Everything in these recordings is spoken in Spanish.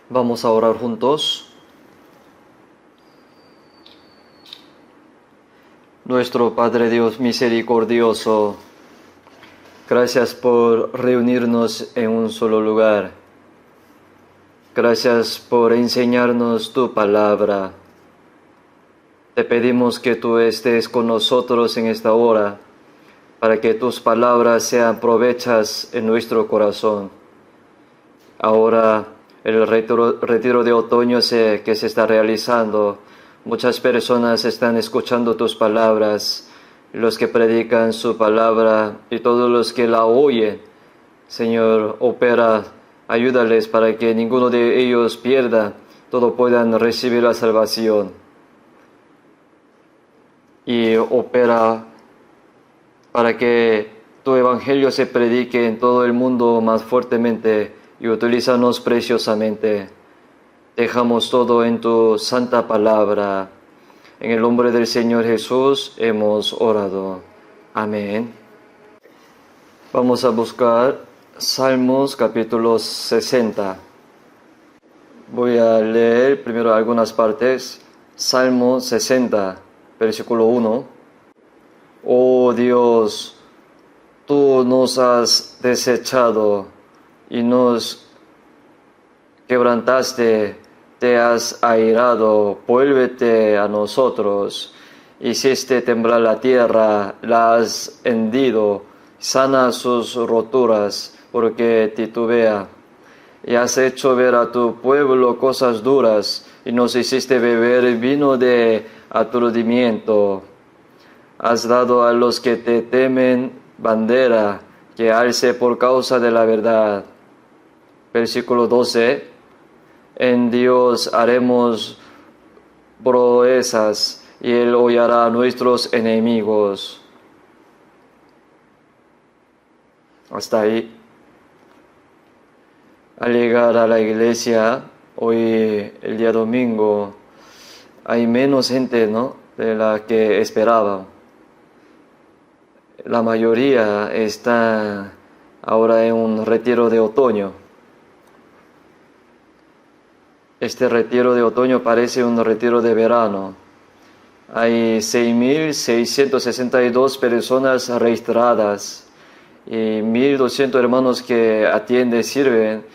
Vamos a orar juntos. Nuestro Padre Dios misericordioso, gracias por reunirnos en un solo lugar. Gracias por enseñarnos tu palabra. Te pedimos que tú estés con nosotros en esta hora, para que tus palabras sean provechas en nuestro corazón. Ahora, el retiro de otoño que se está realizando, muchas personas están escuchando tus palabras, los que predican su palabra y todos los que la oyen. Señor, opera, ayúdales para que ninguno de ellos pierda, todos puedan recibir la salvación. Y opera para que tu evangelio se predique en todo el mundo más fuertemente y utilízanos preciosamente. Dejamos todo en tu santa palabra. En el nombre del Señor Jesús hemos orado. Amén. Vamos a buscar Salmos capítulo 60. Voy a leer primero algunas partes. Salmo 60, versículo 1. Oh Dios, tú nos has desechado y nos quebrantaste, te has airado, vuélvete a nosotros. Hiciste temblar la tierra, la has hendido, sana sus roturas, porque titubea. Y has hecho ver a tu pueblo cosas duras, y nos hiciste beber vino de aturdimiento. Has dado a los que te temen bandera, que alce por causa de la verdad. Versículo 12. En Dios haremos proezas, y Él hollará a nuestros enemigos. Hasta ahí. Al llegar a la iglesia, hoy el día domingo, hay menos gente, ¿no?, de la que esperaba. La mayoría está ahora en un retiro de otoño. Este retiro de otoño parece un retiro de verano. Hay 6.662 personas registradas y 1.200 hermanos que atienden, sirven,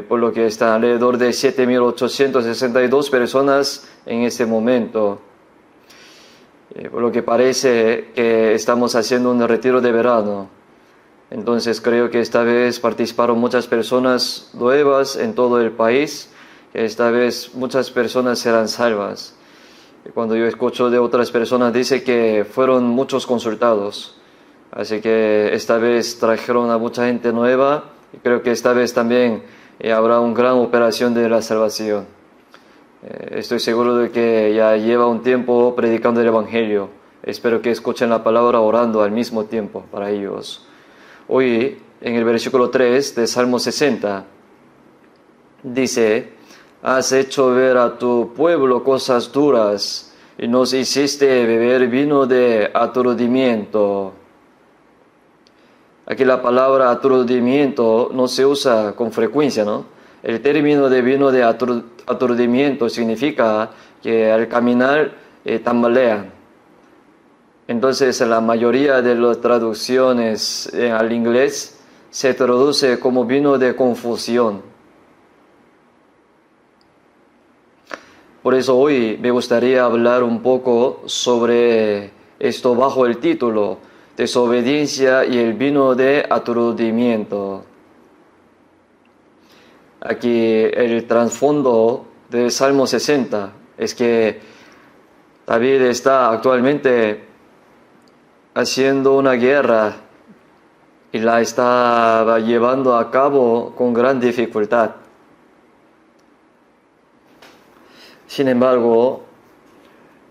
por lo que está alrededor de 7.862 personas en este momento. Por lo que parece que estamos haciendo un retiro de verano. Entonces creo que esta vez participaron muchas personas nuevas en todo el país. Esta vez muchas personas serán salvas. Y cuando yo escucho de otras personas, dice que fueron muchos consultados. Así que esta vez trajeron a mucha gente nueva y creo que esta vez también habrá una gran operación de la salvación. Estoy seguro de que ya lleva un tiempo predicando el Evangelio. Espero que escuchen la palabra orando al mismo tiempo para ellos. Hoy, en el versículo 3 de Salmo 60, dice: has hecho ver a tu pueblo cosas duras y nos hiciste beber vino de aturdimiento. Aquí la palabra aturdimiento no se usa con frecuencia, ¿no? El término de vino de aturdimiento significa que al caminar tambalean. Entonces la mayoría de las traducciones al inglés se traduce como vino de confusión. Por eso hoy me gustaría hablar un poco sobre esto bajo el título Desobediencia y el vino de aturdimiento. Aquí el trasfondo del Salmo 60 es que David está actualmente haciendo una guerra y la está llevando a cabo con gran dificultad. Sin embargo,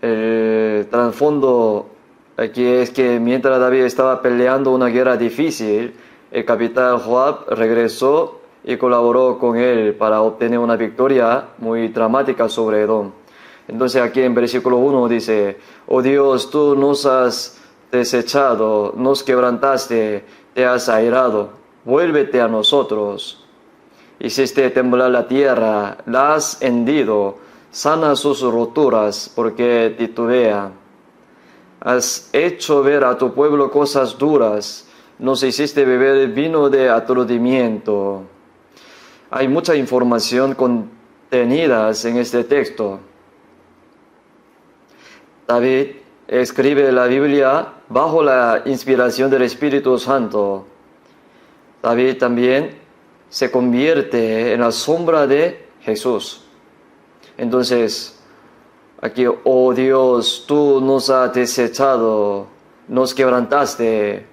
el trasfondo aquí es que mientras David estaba peleando una guerra difícil, el capitán Joab regresó y colaboró con él para obtener una victoria muy dramática sobre Edom. Entonces aquí en versículo 1 dice: oh Dios, tú nos has desechado, nos quebrantaste, te has airado, vuélvete a nosotros. hiciste temblar la tierra, la has hendido, sana sus roturas, porque titubea. Has hecho ver a tu pueblo cosas duras, nos hiciste beber vino de aturdimiento. Hay mucha información contenida en este texto. David escribe la Biblia bajo la inspiración del Espíritu Santo. David también se convierte en la sombra de Jesús. Entonces, aquí, oh Dios, tú nos has desechado, nos quebrantaste,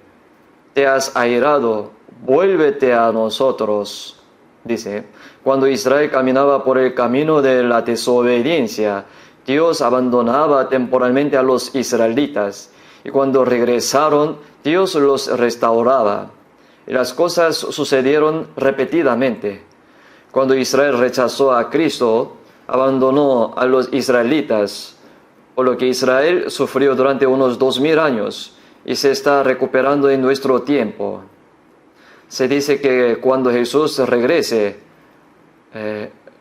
te has airado, vuélvete a nosotros. Dice, cuando Israel caminaba por el camino de la desobediencia, Dios abandonaba temporalmente a los israelitas, y cuando regresaron, Dios los restauraba. Y las cosas sucedieron repetidamente. Cuando Israel rechazó a Cristo, abandonó a los israelitas, por lo que Israel sufrió durante unos 2000 años y se está recuperando en nuestro tiempo. Se dice que cuando Jesús regrese,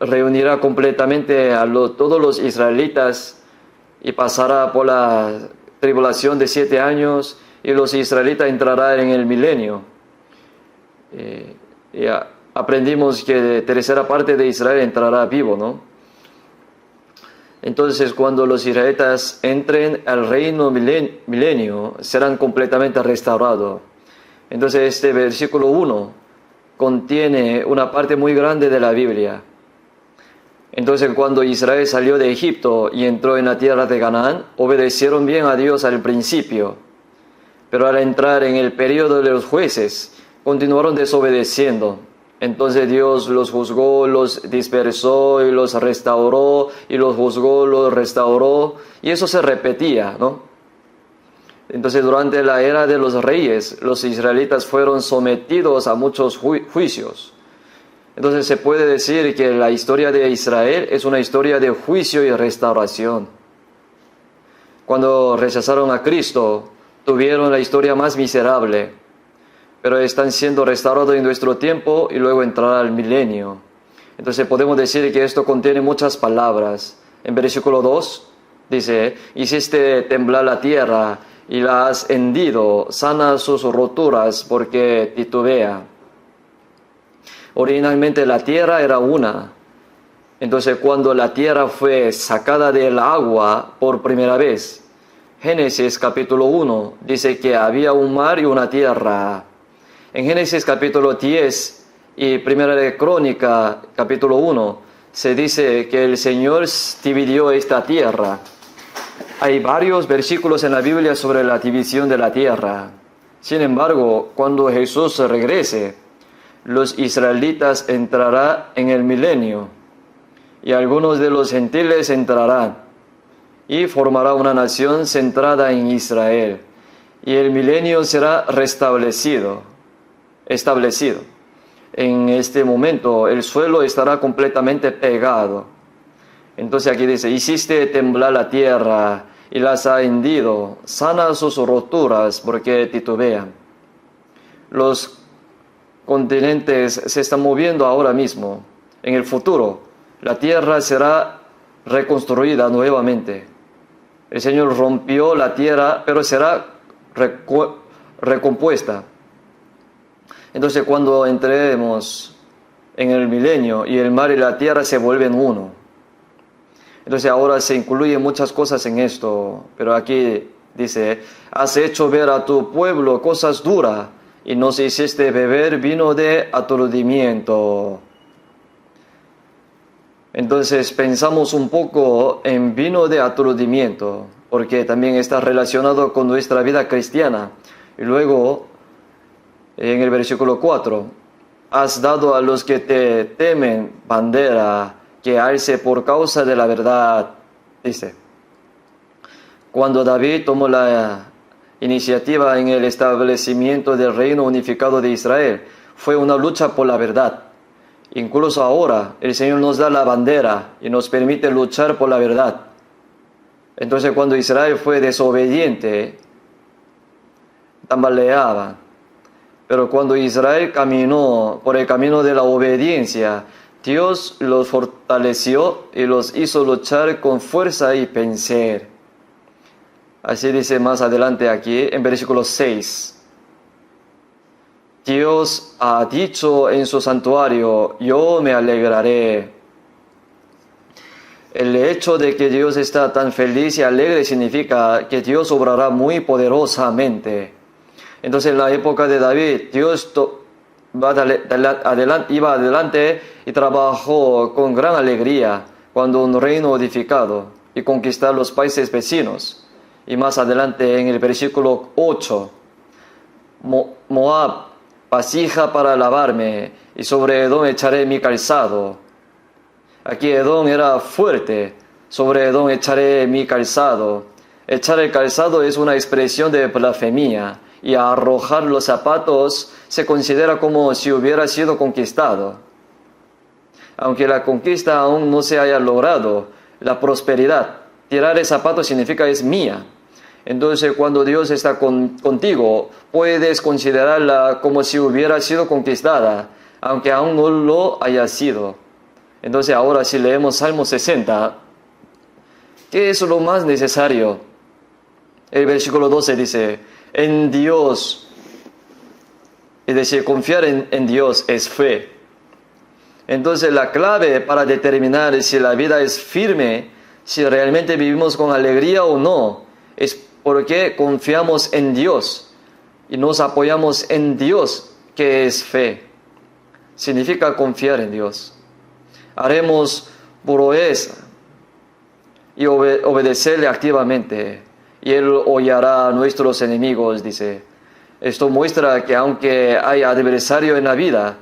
reunirá completamente a todos los israelitas y pasará por la tribulación de 7 años y los israelitas entrarán en el milenio. Y aprendimos que la tercera parte de Israel entrará vivo, ¿no? Entonces, cuando los israelitas entren al reino milenio, serán completamente restaurados. Entonces, este versículo 1 contiene una parte muy grande de la Biblia. Entonces, cuando Israel salió de Egipto y entró en la tierra de Canaán, obedecieron bien a Dios al principio. Pero al entrar en el periodo de los jueces, continuaron desobedeciendo. Entonces Dios los juzgó, los dispersó y los restauró, y los juzgó, los restauró, y eso se repetía, ¿no? Entonces durante la era de los reyes, los israelitas fueron sometidos a muchos juicios. Entonces se puede decir que la historia de Israel es una historia de juicio y restauración. Cuando rechazaron a Cristo, tuvieron la historia más miserable, pero están siendo restaurados en nuestro tiempo y luego entrará el milenio. Entonces podemos decir que esto contiene muchas palabras. En versículo 2 dice, hiciste temblar la tierra y la has hendido, sana sus roturas porque titubea. Originalmente la tierra era una. Entonces cuando la tierra fue sacada del agua por primera vez, Génesis capítulo 1 dice que había un mar y una tierra. En Génesis capítulo 10 y Primera de Crónica capítulo 1 se dice que el Señor dividió esta tierra. Hay varios versículos en la Biblia sobre la división de la tierra. Sin embargo, cuando Jesús regrese, los israelitas entrarán en el milenio y algunos de los gentiles entrarán y formará una nación centrada en Israel y el milenio será establecido. En este momento el suelo estará completamente pegado. Entonces aquí dice, hiciste temblar la tierra y las ha hendido, sana sus roturas porque titubean. Los continentes se están moviendo ahora mismo. En el futuro, la tierra será reconstruida nuevamente. El Señor rompió la tierra, pero será recompuesta. Entonces, cuando entremos en el milenio y el mar y la tierra se vuelven uno. Entonces, ahora se incluyen muchas cosas en esto, pero aquí dice, has hecho ver a tu pueblo cosas duras y nos hiciste beber vino de aturdimiento. Entonces pensamos un poco en vino de aturdimiento, porque también está relacionado con nuestra vida cristiana. Y luego, en el versículo 4, has dado a los que te temen bandera que alce por causa de la verdad, dice. Cuando David tomó la iniciativa en el establecimiento del reino unificado de Israel, fue una lucha por la verdad. Incluso ahora el Señor nos da la bandera y nos permite luchar por la verdad. Entonces cuando Israel fue desobediente, tambaleaba. Pero cuando Israel caminó por el camino de la obediencia, Dios los fortaleció y los hizo luchar con fuerza y vencer. Así dice más adelante aquí en versículo 6. Dios ha dicho en su santuario, yo me alegraré. El hecho de que Dios está tan feliz y alegre significa que Dios obrará muy poderosamente. Entonces en la época de David, Dios iba adelante y trabajó con gran alegría cuando un reino edificado y conquistar los países vecinos. Y más adelante en el versículo 8, Moab, vasija para lavarme, y sobre Edom echaré mi calzado. Aquí Edom era fuerte, sobre Edom echaré mi calzado. Echar el calzado es una expresión de blasfemia, y arrojar los zapatos se considera como si hubiera sido conquistado. Aunque la conquista aún no se haya logrado, la prosperidad, tirar el zapato significa es mía. Entonces cuando Dios está contigo, puedes considerarla como si hubiera sido conquistada, aunque aún no lo haya sido. Entonces ahora si leemos Salmo 60, ¿qué es lo más necesario? El versículo 12 dice, en Dios, es decir, confiar en Dios es fe. Entonces la clave para determinar si la vida es firme, si realmente vivimos con alegría o no, es porque confiamos en Dios y nos apoyamos en Dios, que es fe. Significa confiar en Dios. Haremos proeza y obedecerle activamente, y Él hollará a nuestros enemigos, dice. Esto muestra que aunque hay adversario en la vida,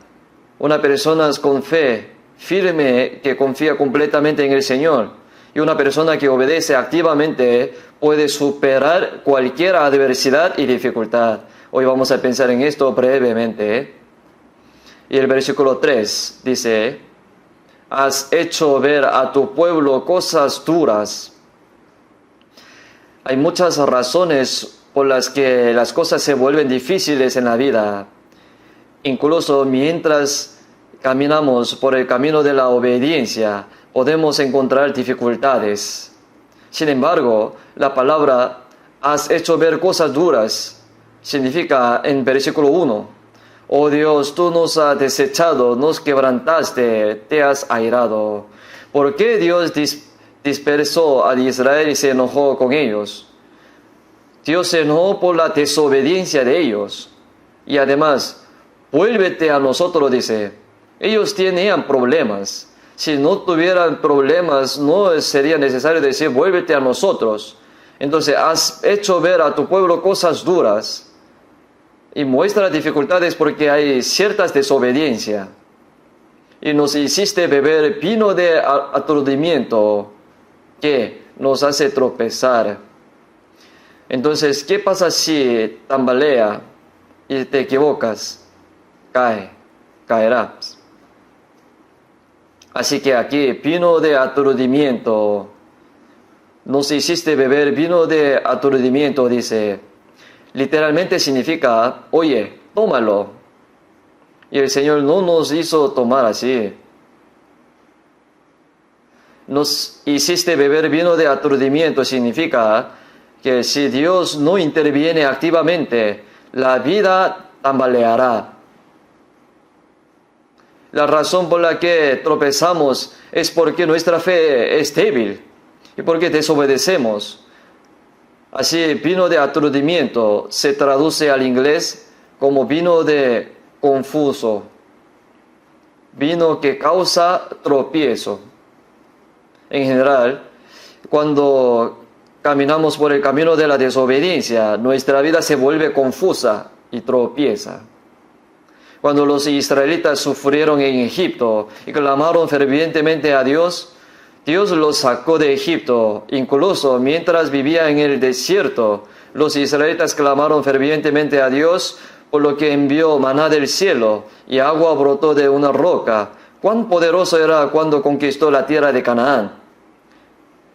una persona con fe firme que confía completamente en el Señor y una persona que obedece activamente puede superar cualquier adversidad y dificultad. Hoy vamos a pensar en esto brevemente. Y el versículo 3 dice, has hecho ver a tu pueblo cosas duras. Hay muchas razones por las que las cosas se vuelven difíciles en la vida. Incluso mientras caminamos por el camino de la obediencia, podemos encontrar dificultades. Sin embargo, la palabra has hecho ver cosas duras significa en versículo 1, oh Dios, tú nos has desechado, nos quebrantaste, te has airado. ¿Por qué Dios dispersó a Israel y se enojó con ellos? Dios se enojó por la desobediencia de ellos. Y además, vuélvete a nosotros, dice. Ellos tenían problemas. Si no tuvieran problemas, no sería necesario decir, vuélvete a nosotros. Entonces, has hecho ver a tu pueblo cosas duras y muestra dificultades porque hay ciertas desobediencias. Y nos hiciste beber vino de aturdimiento que nos hace tropezar. Entonces, ¿qué pasa si tambalea y te equivocas? Caerás. Así que aquí, vino de aturdimiento. Nos hiciste beber vino de aturdimiento, dice. Literalmente significa, oye, tómalo. Y el Señor no nos hizo tomar así. Nos hiciste beber vino de aturdimiento significa que si Dios no interviene activamente, la vida tambaleará. La razón por la que tropezamos es porque nuestra fe es débil y porque desobedecemos. Así, vino de aturdimiento se traduce al inglés como vino de confuso, vino que causa tropiezo. En general, cuando caminamos por el camino de la desobediencia, nuestra vida se vuelve confusa y tropieza. Cuando los israelitas sufrieron en Egipto y clamaron fervientemente a Dios, Dios los sacó de Egipto. Incluso mientras vivía en el desierto, los israelitas clamaron fervientemente a Dios, por lo que envió maná del cielo y agua brotó de una roca. Cuán poderoso era cuando conquistó la tierra de Canaán.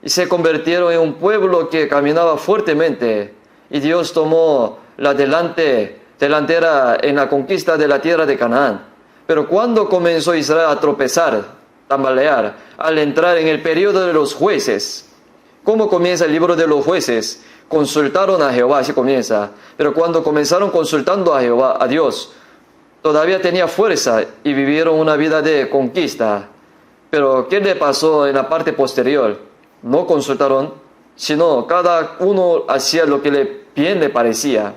Y se convirtieron en un pueblo que caminaba fuertemente. Y Dios tomó la delante delantera en la conquista de la tierra de Canaán. Pero cuando comenzó Israel a tropezar, tambalear, al entrar en el periodo de los jueces, ¿cómo comienza el libro de los jueces? Consultaron a Jehová, así comienza. Pero cuando comenzaron consultando a Jehová, a Dios, todavía tenía fuerza y vivieron una vida de conquista. Pero ¿qué le pasó en la parte posterior? No consultaron, sino cada uno hacía lo que bien le parecía.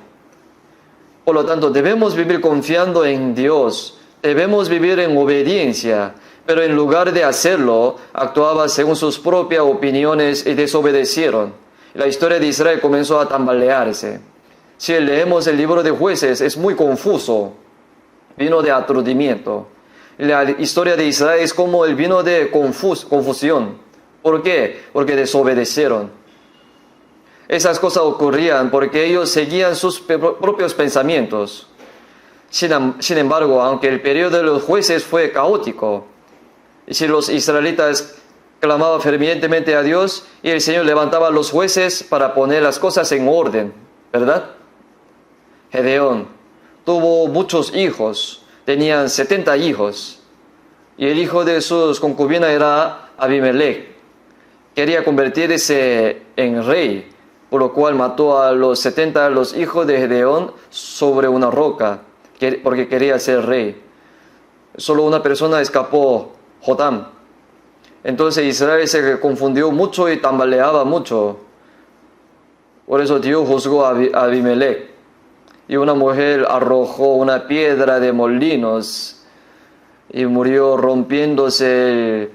Por lo tanto, debemos vivir confiando en Dios, debemos vivir en obediencia, pero en lugar de hacerlo, actuaba según sus propias opiniones y desobedecieron. La historia de Israel comenzó a tambalearse. Si leemos el libro de Jueces, es muy confuso, vino de aturdimiento. La historia de Israel es como el vino de confusión. ¿Por qué? Porque desobedecieron. Esas cosas ocurrían porque ellos seguían sus propios pensamientos. Sin embargo, aunque el periodo de los jueces fue caótico, y si los israelitas clamaban fervientemente a Dios, y el Señor levantaba a los jueces para poner las cosas en orden, ¿verdad? Gedeón tuvo muchos hijos, tenían 70 hijos, y el hijo de sus concubinas era Abimelech. Quería convertirse en rey, por lo cual mató a los 70 los hijos de Gedeón sobre una roca, porque quería ser rey. Solo una persona escapó, Jotam. Entonces Israel se confundió mucho y tambaleaba mucho. Por eso Dios juzgó a Abimelech. Y una mujer arrojó una piedra de molinos y murió rompiéndose el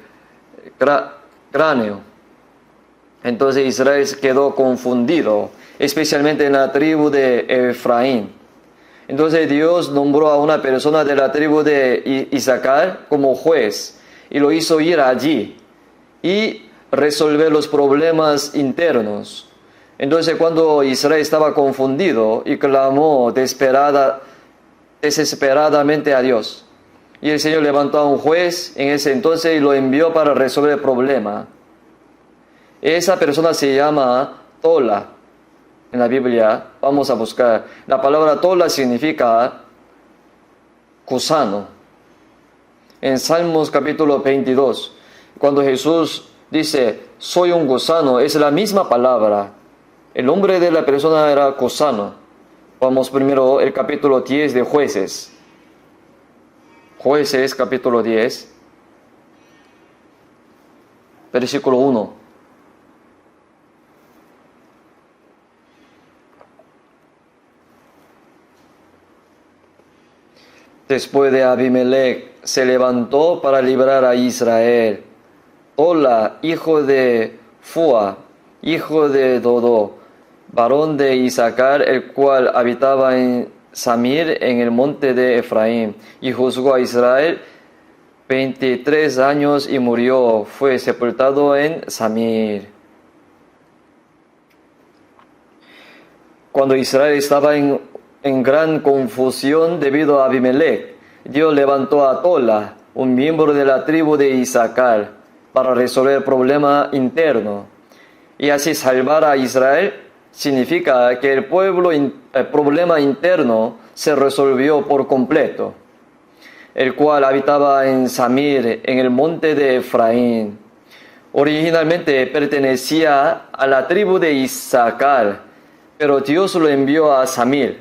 cráneo. Entonces Israel quedó confundido, especialmente en la tribu de Efraín. Entonces Dios nombró a una persona de la tribu de Isaacar como juez y lo hizo ir allí y resolver los problemas internos. Entonces cuando Israel estaba confundido y clamó desesperadamente a Dios, y el Señor levantó a un juez en ese entonces y lo envió para resolver el problema. Esa persona se llama Tola. En la Biblia vamos a buscar. La palabra Tola significa gusano. En Salmos capítulo 22, cuando Jesús dice, soy un gusano, es la misma palabra. El nombre de la persona era gusano. Vamos primero el capítulo 10 de Jueces. Jueces capítulo 10, versículo 1. Después de Abimelech se levantó para librar a Israel Tola, hijo de Fua, hijo de Dodo, varón de Isaacar, el cual habitaba en Samir, en el monte de Efraín, y juzgó a Israel 23 años y murió. Fue sepultado en Samir. Cuando Israel estaba en gran confusión debido a Abimelech, Dios levantó a Tola, un miembro de la tribu de Isaacar, para resolver el problema interno. Y así salvar a Israel significa que el problema interno se resolvió por completo, el cual habitaba en Samir, en el monte de Efraín. Originalmente pertenecía a la tribu de Isaacar, pero Dios lo envió a Samir.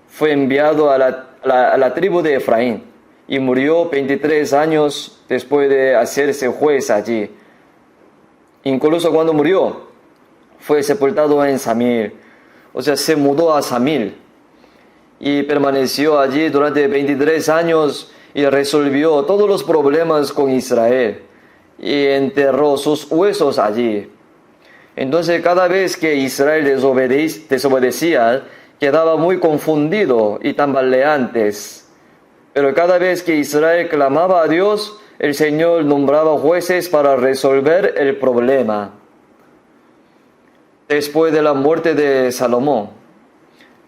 Fue enviado a la tribu de Efraín y murió 23 años después de hacerse juez allí. Incluso cuando murió, fue sepultado en Samir. O sea, se mudó a Samir y permaneció allí durante 23 años y resolvió todos los problemas con Israel y enterró sus huesos allí. Entonces, cada vez que Israel desobedecía, quedaba muy confundido y tambaleantes. Pero cada vez que Israel clamaba a Dios, el Señor nombraba jueces para resolver el problema. Después de la muerte de Salomón,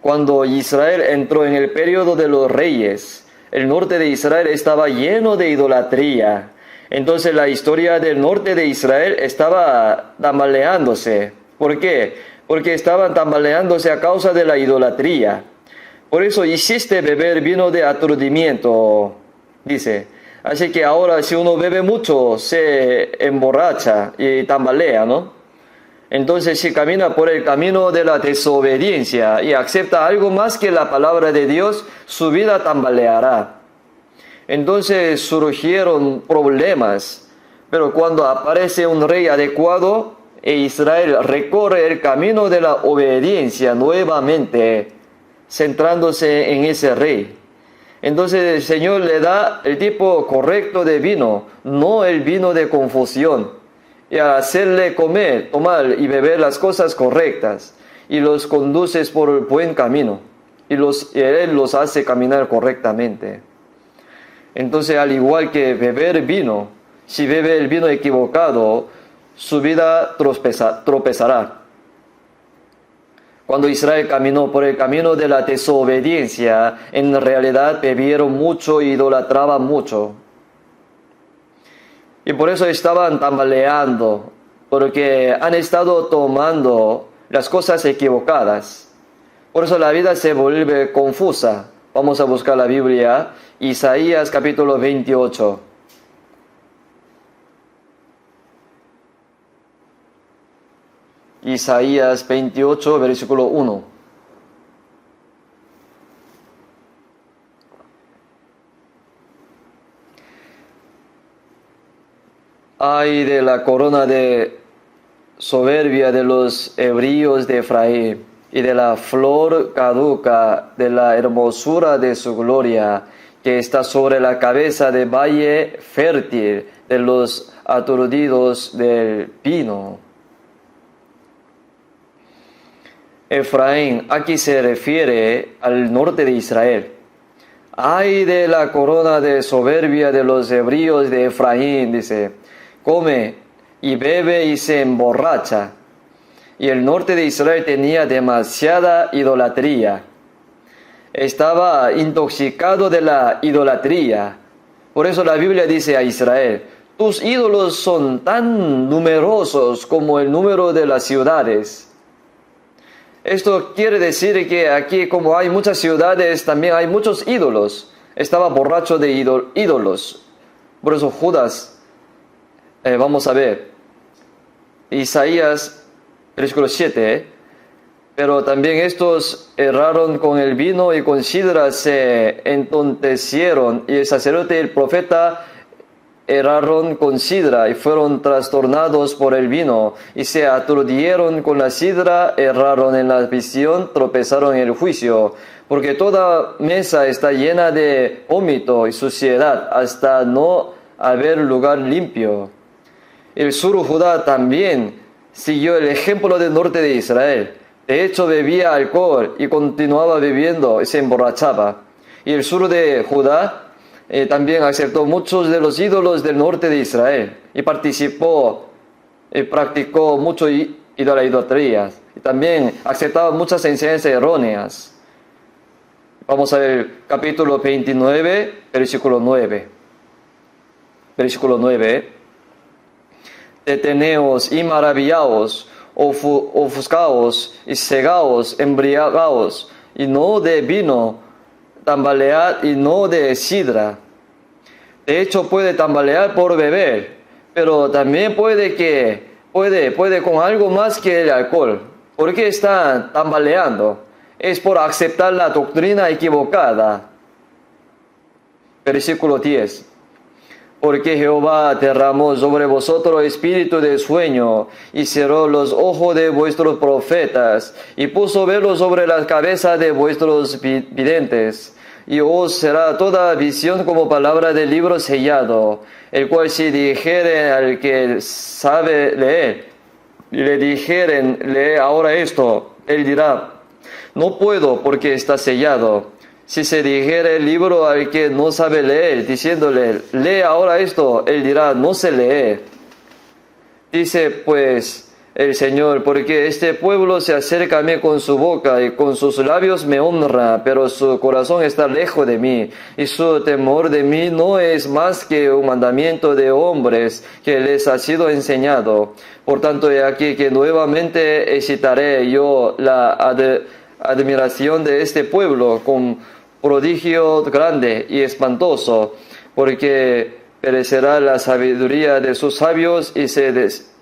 cuando Israel entró en el periodo de los reyes, el norte de Israel estaba lleno de idolatría. Entonces la historia del norte de Israel estaba tambaleándose. ¿Por qué? Porque estaban tambaleándose a causa de la idolatría. Por eso hiciste beber vino de aturdimiento, dice. Así que ahora si uno bebe mucho, se emborracha y tambalea, ¿no? Entonces si camina por el camino de la desobediencia y acepta algo más que la palabra de Dios, su vida tambaleará. Entonces surgieron problemas, pero cuando aparece un rey adecuado, Israel recorre el camino de la obediencia nuevamente, centrándose en ese rey. Entonces el Señor le da el tipo correcto de vino, no el vino de confusión, y al hacerle comer, tomar y beber las cosas correctas, y los conduces por el buen camino, y Él los hace caminar correctamente. Entonces, al igual que beber vino, si bebe el vino equivocado, su vida tropezará. Cuando Israel caminó por el camino de la desobediencia, en realidad bebieron mucho y idolatraban mucho. Y por eso estaban tambaleando, porque han estado tomando las cosas equivocadas. Por eso la vida se vuelve confusa. Vamos a buscar la Biblia, Isaías capítulo 28. Isaías 28, versículo 1. Ay de la corona de soberbia de los hebreos de Efraín, y de la flor caduca de la hermosura de su gloria, que está sobre la cabeza de valle fértil de los aturdidos del pino. Efraín, aquí se refiere al norte de Israel. Ay de la corona de soberbia de los hebreos de Efraín, dice, come y bebe y se emborracha. Y el norte de Israel tenía demasiada idolatría. Estaba intoxicado de la idolatría. Por eso la Biblia dice a Israel, tus ídolos son tan numerosos como el número de las ciudades. Esto quiere decir que aquí, como hay muchas ciudades, también hay muchos ídolos. Estaba borracho de ídolos. Por eso Judas, vamos a ver, Isaías, versículo 7, pero también estos erraron con el vino y con sidra se entontecieron, y el sacerdote y el profeta erraron con sidra y fueron trastornados por el vino, y se aturdieron con la sidra, erraron en la visión, tropezaron en el juicio, porque toda mesa está llena de vómito y suciedad, hasta no haber lugar limpio. El sur Judá también siguió el ejemplo del norte de Israel. De hecho, bebía alcohol y continuaba bebiendo y se emborrachaba. Y el sur de Judá también aceptó muchos de los ídolos del norte de Israel y participó y practicó mucho idolatría. Y también aceptaba muchas enseñanzas erróneas. Vamos a ver capítulo 29, versículo 9. Versículo 9. Deteneos y maravillaos, ofuscaos y cegaos, embriagaos, y no de vino, tambalead y no de sidra. De hecho puede tambalear por beber, pero también puede con algo más que el alcohol. ¿Por qué está tambaleando? Es por aceptar la doctrina equivocada. Versículo 10. Porque Jehová derramó sobre vosotros espíritu de sueño, y cerró los ojos de vuestros profetas, y puso velo sobre la cabeza de vuestros videntes. Y os será toda visión como palabra del libro sellado, el cual si dijeren al que sabe leer, y le dijeren, lee ahora esto, él dirá, no puedo porque está sellado. Si se dijera el libro al que no sabe leer, diciéndole, lee ahora esto, él dirá, no sé leer. Dice pues el Señor, porque este pueblo se acerca a mí con su boca y con sus labios me honra, pero su corazón está lejos de mí, y su temor de mí no es más que un mandamiento de hombres que les ha sido enseñado. Por tanto, he aquí que nuevamente excitaré yo la admiración de este pueblo con prodigio grande y espantoso, porque perecerá la sabiduría de sus sabios y se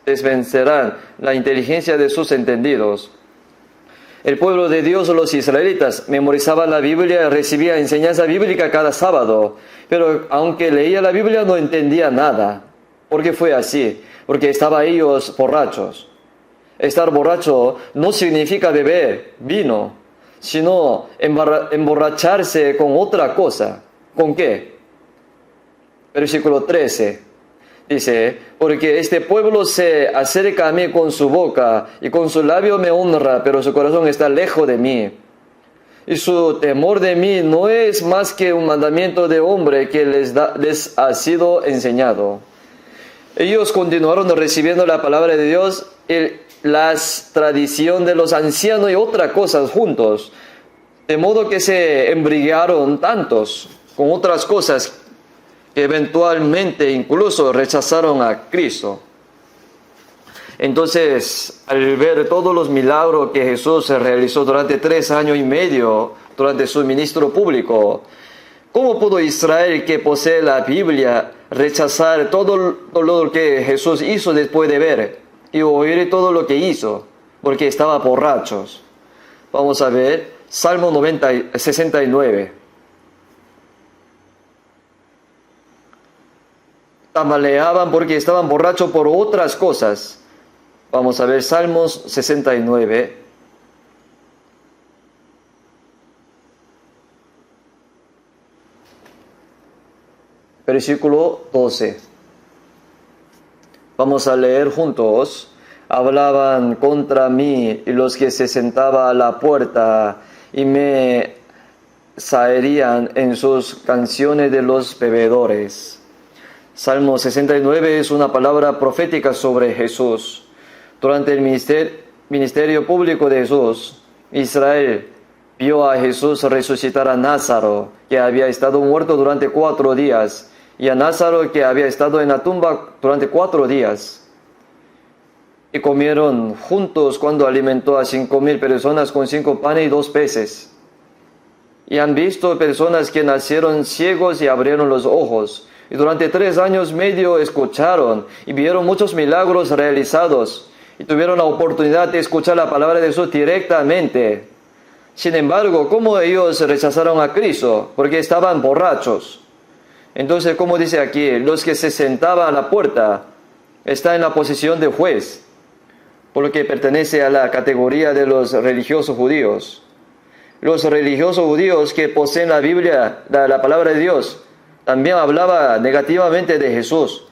desvencerá la inteligencia de sus entendidos. El pueblo de Dios, los israelitas, memorizaban la Biblia y recibía enseñanza bíblica cada sábado, pero aunque leía la Biblia no entendía nada. ¿Por qué fue así? Porque estaban ellos borrachos. Estar borracho no significa beber vino, sino emborracharse con otra cosa. ¿Con qué? Versículo 13. Dice, porque este pueblo se acerca a mí con su boca y con su labio me honra, pero su corazón está lejos de mí. Y su temor de mí no es más que un mandamiento de hombre que les ha sido enseñado. Ellos continuaron recibiendo la palabra de Dios y las tradiciones de los ancianos y otras cosas juntos, de modo que se embriagaron tantos con otras cosas que eventualmente incluso rechazaron a Cristo. Entonces, al ver todos los milagros que Jesús realizó durante 3 años y medio, durante su ministro público, ¿cómo pudo Israel, que posee la Biblia, rechazar todo lo que Jesús hizo después de ver y oír todo lo que hizo? Porque estaban borrachos. Vamos a ver Salmo 69. Tambaleaban porque estaban borrachos por otras cosas. Vamos a ver Salmos 69. Versículo 12. Vamos a leer juntos. Hablaban contra mí y los que se sentaban a la puerta y me zaherían en sus canciones de los bebedores. Salmo 69 es una palabra profética sobre Jesús. Durante el ministerio público de Jesús, Israel vio a Jesús resucitar a Lázaro, que había estado muerto durante 4 días, y a Lázaro, que había estado en la tumba durante 4 días. Y comieron juntos cuando alimentó a 5,000 personas con 5 panes y 2 peces. Y han visto personas que nacieron ciegos y abrieron los ojos. Y durante 3 años y medio escucharon y vieron muchos milagros realizados y tuvieron la oportunidad de escuchar la palabra de Jesús directamente. Sin embargo, ¿cómo ellos rechazaron a Cristo? Porque estaban borrachos. Entonces, como dice aquí, los que se sentaban a la puerta están en la posición de juez, por lo que pertenece a la categoría de los religiosos judíos. Los religiosos judíos que poseen la Biblia, la palabra de Dios, también hablaba negativamente de Jesús,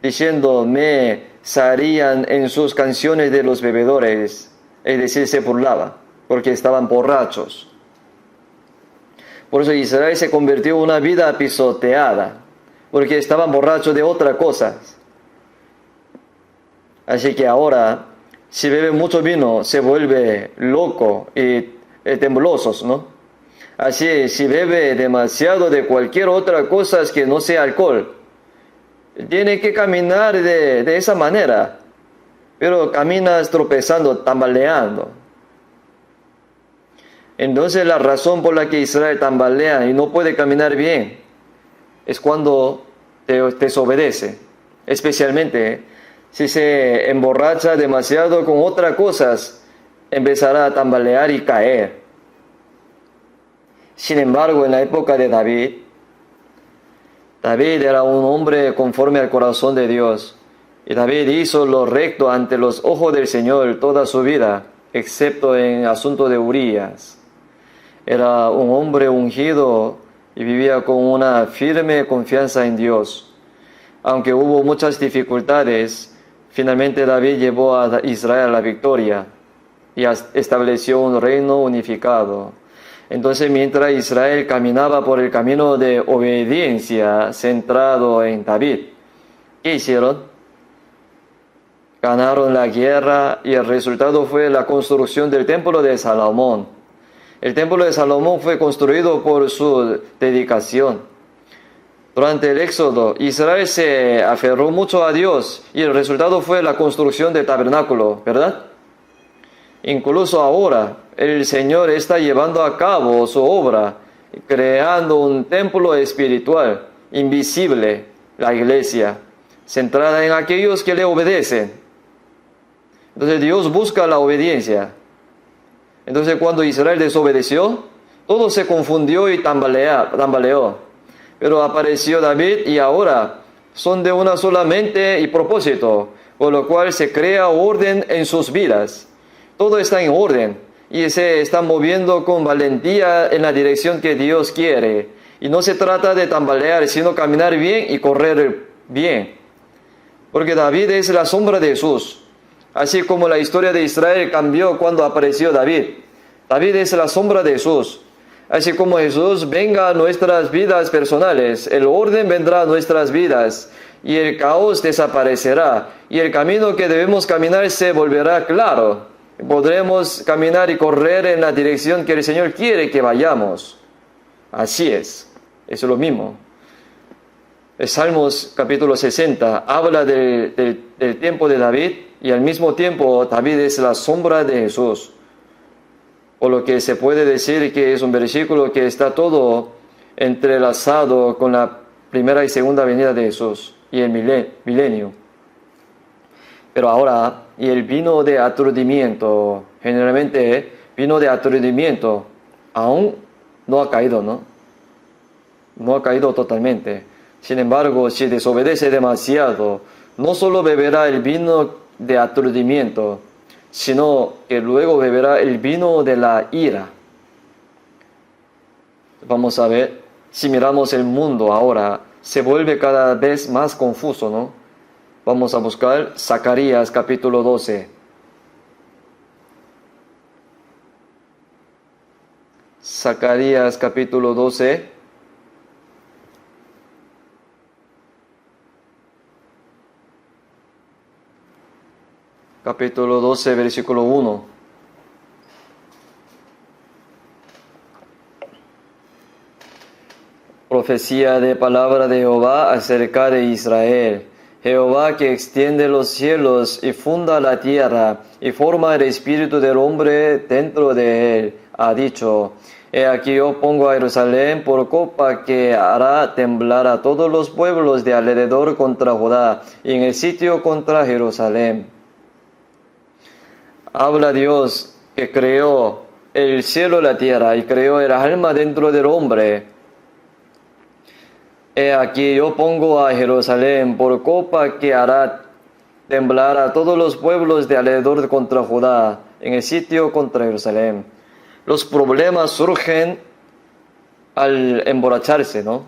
diciendo, me zaherían en sus canciones de los bebedores, es decir, se burlaba, porque estaban borrachos. Por eso Israel se convirtió en una vida pisoteada, porque estaban borrachos de otra cosa. Así que ahora, si bebe mucho vino, se vuelve loco y temblorosos, ¿no? Así, si bebe demasiado de cualquier otra cosa que no sea alcohol, tiene que caminar de esa manera, pero caminas tropezando, tambaleando. Entonces la razón por la que Israel tambalea y no puede caminar bien es cuando te desobedece, especialmente si se emborracha demasiado con otras cosas, empezará a tambalear y caer. Sin embargo, en la época de David era un hombre conforme al corazón de Dios. Y David hizo lo recto ante los ojos del Señor toda su vida, excepto en asunto de Urías. Era un hombre ungido y vivía con una firme confianza en Dios. Aunque hubo muchas dificultades, finalmente David llevó a Israel a la victoria y estableció un reino unificado. Entonces, mientras Israel caminaba por el camino de obediencia centrado en David, ¿qué hicieron? Ganaron la guerra y el resultado fue la construcción del templo de Salomón. El templo de Salomón fue construido por su dedicación. Durante el Éxodo, Israel se aferró mucho a Dios y el resultado fue la construcción del tabernáculo, ¿verdad? Incluso ahora, el Señor está llevando a cabo su obra, creando un templo espiritual, invisible, la iglesia, centrada en aquellos que le obedecen. Entonces Dios busca la obediencia. Entonces cuando Israel desobedeció, todo se confundió y tambaleó. Pero apareció David y ahora son de una sola mente y propósito, por lo cual se crea orden en sus vidas. Todo está en orden y se está moviendo con valentía en la dirección que Dios quiere. Y no se trata de tambalear, sino caminar bien y correr bien. Porque David es la sombra de Jesús. Así como la historia de Israel cambió cuando apareció David. David es la sombra de Jesús. Así como Jesús venga a nuestras vidas personales, el orden vendrá a nuestras vidas y el caos desaparecerá. Y el camino que debemos caminar se volverá claro. Podremos caminar y correr en la dirección que el Señor quiere que vayamos. Así es lo mismo. El Salmos capítulo 60 habla del tiempo de David y al mismo tiempo David es la sombra de Jesús. Por lo que se puede decir que es un versículo que está todo entrelazado con la primera y segunda venida de Jesús y el milenio. Pero ahora, y el vino de aturdimiento, generalmente vino de aturdimiento, aún no ha caído, ¿no? No ha caído totalmente. Sin embargo, si desobedece demasiado, no solo beberá el vino de aturdimiento, sino que luego beberá el vino de la ira. Vamos a ver, si miramos el mundo ahora, se vuelve cada vez más confuso, ¿no? Vamos a buscar Zacarías capítulo 12. Zacarías capítulo 12. Capítulo 12, versículo 1. Profecía de palabra de Jehová acerca de Israel. Jehová que extiende los cielos y funda la tierra y forma el espíritu del hombre dentro de él, ha dicho: He aquí yo pongo a Jerusalén por copa que hará temblar a todos los pueblos de alrededor contra Judá y en el sitio contra Jerusalén. Habla Dios que creó el cielo y la tierra y creó el alma dentro del hombre. He aquí yo pongo a Jerusalén por copa que hará temblar a todos los pueblos de alrededor contra Judá, en el sitio contra Jerusalén. Los problemas surgen al emborracharse, ¿no?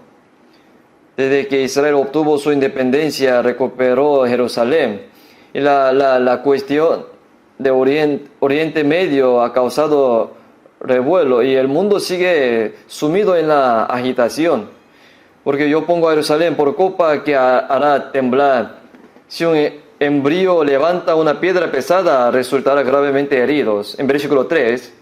Desde que Israel obtuvo su independencia, recuperó Jerusalén. Y la cuestión de Oriente Medio ha causado revuelo y el mundo sigue sumido en la agitación. Porque yo pongo a Jerusalén por copa que hará temblar. Si un embrión levanta una piedra pesada, resultará gravemente heridos. En versículo 3,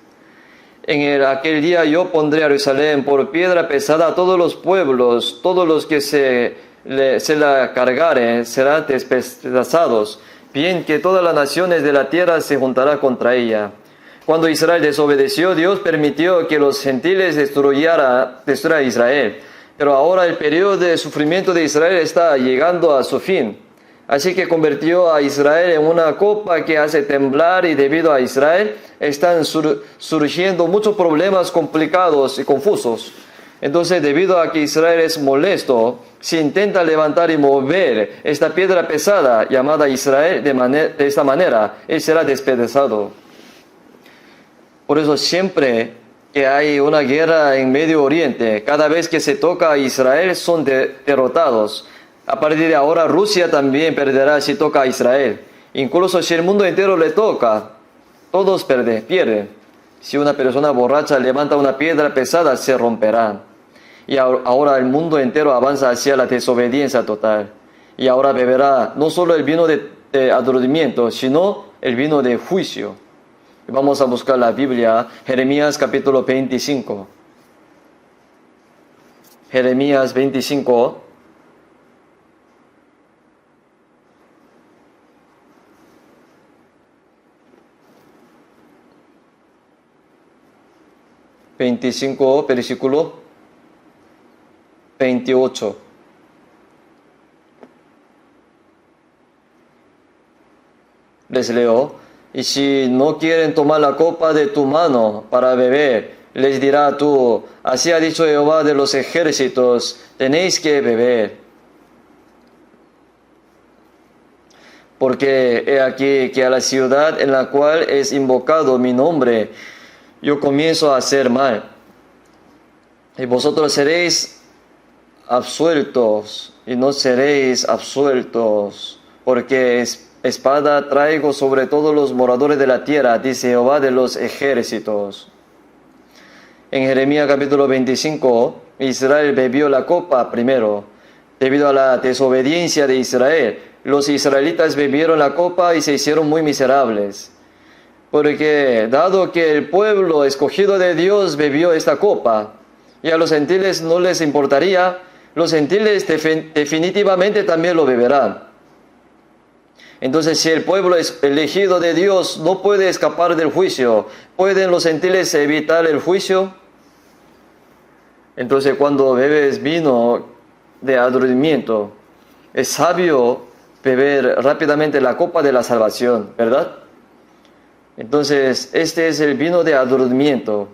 aquel día yo pondré a Jerusalén por piedra pesada a todos los pueblos, todos los que se la cargaren serán despedazados. Bien que todas las naciones de la tierra se juntarán contra ella. Cuando Israel desobedeció, Dios permitió que los gentiles destruyeran a Israel. Pero ahora el periodo de sufrimiento de Israel está llegando a su fin. Así que convirtió a Israel en una copa que hace temblar y debido a Israel están surgiendo muchos problemas complicados y confusos. Entonces, debido a que Israel es molesto, si intenta levantar y mover esta piedra pesada llamada Israel de esta manera, él será despedazado. Por eso siempre que hay una guerra en Medio Oriente, cada vez que se toca a Israel son derrotados. A partir de ahora Rusia también perderá si toca a Israel. Incluso si el mundo entero le toca, todos pierden. Si una persona borracha levanta una piedra pesada, se romperá. Y ahora el mundo entero avanza hacia la desobediencia total. Y ahora beberá no solo el vino de aturdimiento, sino el vino de juicio. Vamos a buscar la Biblia, Jeremías capítulo 25. Jeremías 25. 25, versículo 28. Les leo. Y si no quieren tomar la copa de tu mano para beber, les dirá tú, así ha dicho Jehová de los ejércitos, tenéis que beber. Porque he aquí que a la ciudad en la cual es invocado mi nombre, yo comienzo a hacer mal. Y vosotros seréis absueltos, y no seréis absueltos, porque espada traigo sobre todos los moradores de la tierra, dice Jehová de los ejércitos. En Jeremías capítulo 25, Israel bebió la copa primero, debido a la desobediencia de Israel. Los israelitas bebieron la copa y se hicieron muy miserables. Porque dado que el pueblo escogido de Dios bebió esta copa, y a los gentiles no les importaría, los gentiles definitivamente también lo beberán. Entonces, si el pueblo elegido de Dios no puede escapar del juicio, ¿pueden los gentiles evitar el juicio? Entonces, cuando bebes vino de aturdimiento, es sabio beber rápidamente la copa de la salvación, ¿verdad? Entonces, este es el vino de aturdimiento.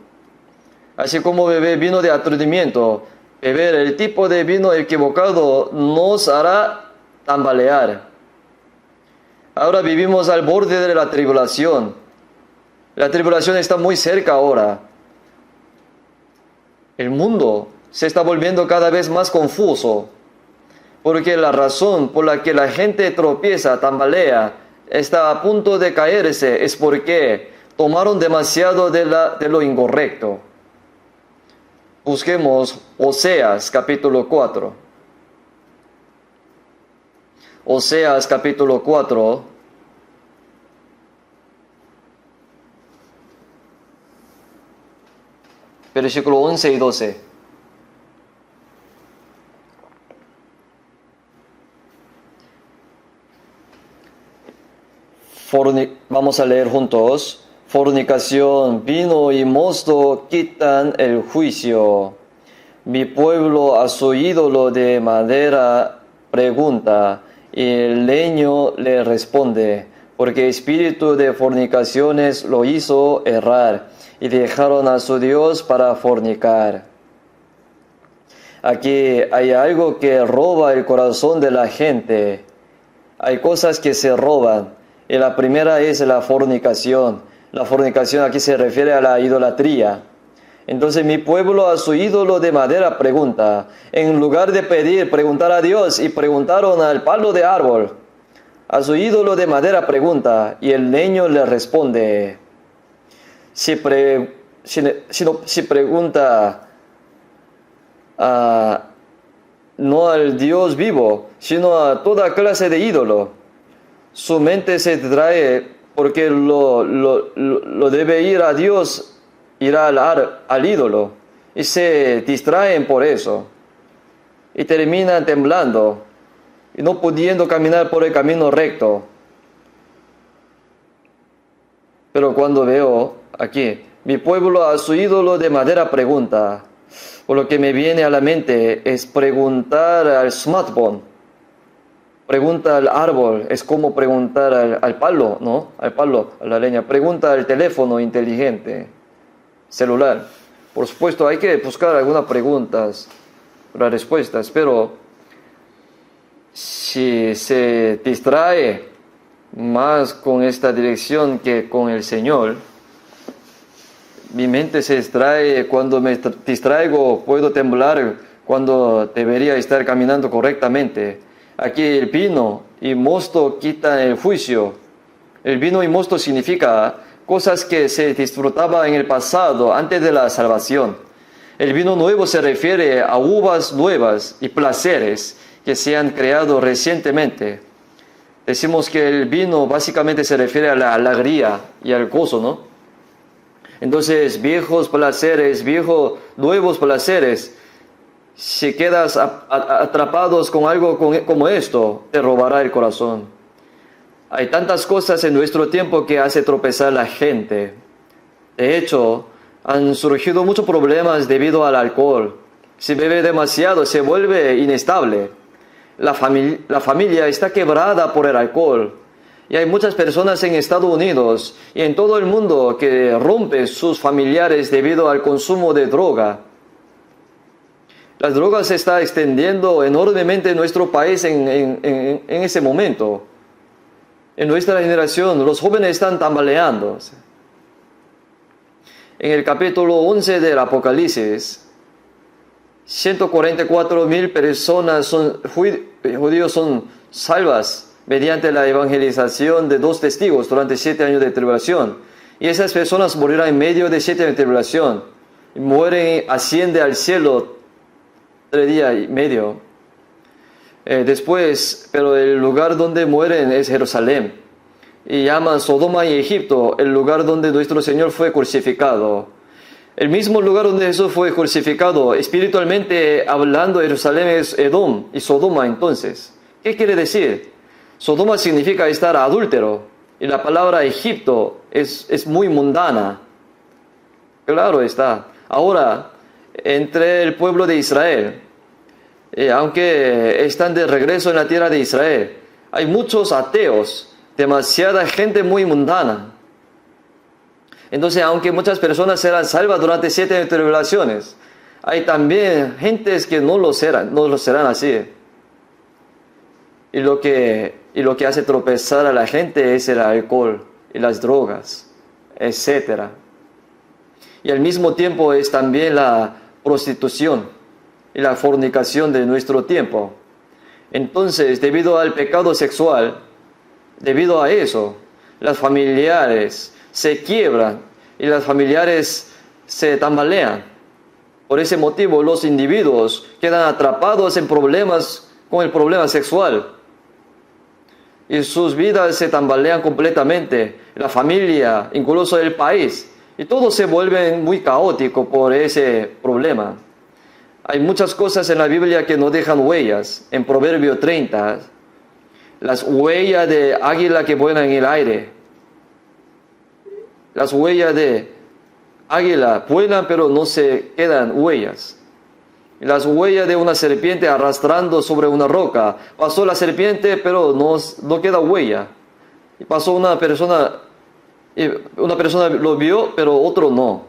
Así como beber vino de aturdimiento, beber el tipo de vino equivocado nos hará tambalear. Ahora vivimos al borde de la tribulación. La tribulación está muy cerca ahora. El mundo se está volviendo cada vez más confuso, porque la razón por la que la gente tropieza, tambalea, está a punto de caerse, es porque tomaron demasiado de lo incorrecto. Busquemos Oseas capítulo 4. Oseas capítulo 4, versículo 11 y 12. Vamos a leer juntos. Fornicación, vino y mosto quitan el juicio. Mi pueblo a su ídolo de madera pregunta, y el leño le responde, porque espíritu de fornicaciones lo hizo errar, y dejaron a su Dios para fornicar. Aquí hay algo que roba el corazón de la gente. Hay cosas que se roban, y la primera es la fornicación. La fornicación aquí se refiere a la idolatría. Entonces mi pueblo a su ídolo de madera pregunta. En lugar de pedir, preguntar a Dios, y preguntaron al palo de árbol. A su ídolo de madera pregunta, y el leño le responde. Si pregunta no al Dios vivo, sino a toda clase de ídolo, su mente se distrae porque lo debe ir a Dios, irá al ídolo, y se distraen por eso, y terminan temblando, y no pudiendo caminar por el camino recto. Pero cuando veo aquí, mi pueblo a su ídolo de madera pregunta, por lo que me viene a la mente es preguntar al smartphone, pregunta al árbol, es como preguntar al palo, ¿no? Al palo, a la leña, pregunta al teléfono inteligente, celular. Por supuesto, hay que buscar algunas preguntas, las respuestas, pero si se distrae más con esta dirección que con el Señor, mi mente se distrae. Cuando me distraigo, puedo temblar cuando debería estar caminando correctamente. Aquí el vino y mosto quitan el juicio. El vino y mosto significa cosas que se disfrutaban en el pasado, antes de la salvación. El vino nuevo se refiere a uvas nuevas y placeres que se han creado recientemente. Decimos que el vino básicamente se refiere a la alegría y al gozo, ¿no? Entonces, viejos placeres, nuevos placeres, si quedas atrapados con algo como esto, te robará el corazón. Hay tantas cosas en nuestro tiempo que hace tropezar a la gente. De hecho, Han surgido muchos problemas debido al alcohol. Si bebe demasiado, se vuelve inestable. La familia está quebrada por el alcohol. Y hay muchas personas en Estados Unidos y en todo el mundo que rompen sus familiares debido al consumo de droga. Las drogas se están extendiendo enormemente en nuestro país en ese momento. En nuestra generación, los jóvenes están tambaleando. En el capítulo 11 del Apocalipsis, 144,000 personas judíos son salvas mediante la evangelización de 2 testigos durante 7 años de tribulación. Y esas personas morirán en medio de 7 años de tribulación. Mueren, asciende al cielo 3 días y medio. Después, pero el lugar donde mueren es Jerusalén. Y llaman Sodoma y Egipto el lugar donde nuestro Señor fue crucificado. El mismo lugar donde Jesús fue crucificado, espiritualmente hablando, Jerusalén es Edom y Sodoma entonces. ¿Qué quiere decir? Sodoma significa estar adúltero y la palabra Egipto es muy mundana. Claro está. Ahora, entre el pueblo de Israel, aunque están de regreso en la tierra de Israel, hay muchos ateos, demasiada gente muy mundana. Entonces, aunque muchas personas serán salvas durante 7 años de tribulaciones, hay también gentes que no lo serán así. Y lo que hace tropezar a la gente es el alcohol y las drogas, etc. Y al mismo tiempo es también la prostitución y la fornicación de nuestro tiempo. Entonces, debido al pecado sexual, debido a eso, las familiares se quiebran y las familiares se tambalean. Por ese motivo, los individuos quedan atrapados en problemas con el problema sexual. Y sus vidas se tambalean completamente. La familia, incluso el país. Y todo se vuelve muy caótico por ese problema. Hay muchas cosas en la Biblia que no dejan huellas. En Proverbio 30, las huellas de águila que vuelan en el aire. Las huellas de águila vuelan, pero no se quedan huellas. Las huellas de una serpiente arrastrando sobre una roca. Pasó la serpiente, pero no queda huella. Y pasó una persona lo vio, pero otro no.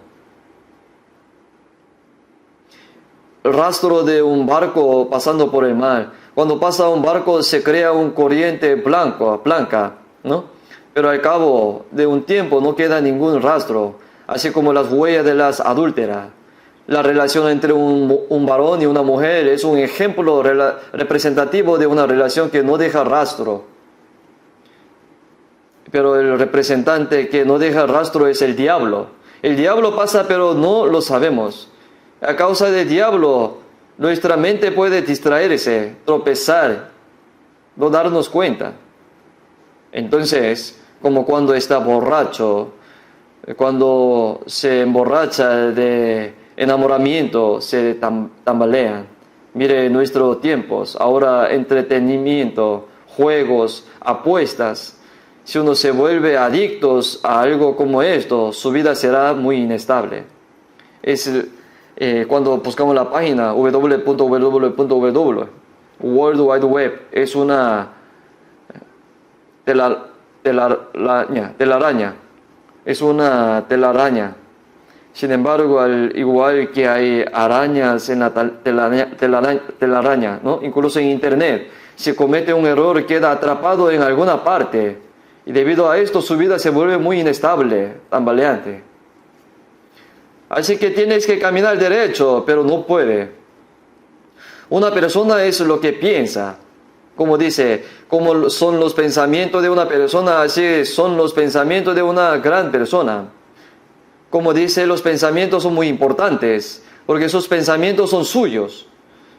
El rastro de un barco pasando por el mar. Cuando pasa un barco se crea una corriente blanca, ¿no? Pero al cabo de un tiempo no queda ningún rastro, así como las huellas de las adúlteras. La relación entre un varón y una mujer es un ejemplo representativo de una relación que no deja rastro. Pero el representante que no deja rastro es el diablo. El diablo pasa, pero no lo sabemos. A causa del diablo, nuestra mente puede distraerse, tropezar, no darnos cuenta. Entonces, como cuando está borracho, cuando se emborracha de enamoramiento, se tambalean. Mire nuestros tiempos, ahora entretenimiento, juegos, apuestas. Si uno se vuelve adictos a algo como esto, su vida será muy inestable. Cuando buscamos la página www, World Wide Web, es una telaraña. Es una telaraña. Sin embargo, igual que hay arañas en la telaraña, ¿no? Incluso en Internet, si comete un error, queda atrapado en alguna parte. Y debido a esto, su vida se vuelve muy inestable, tambaleante. Así que tienes que caminar derecho, pero no puede. Una persona es lo que piensa. Como dice, como son los pensamientos de una persona, así son los pensamientos de una gran persona. Como dice, los pensamientos son muy importantes, porque esos pensamientos son suyos.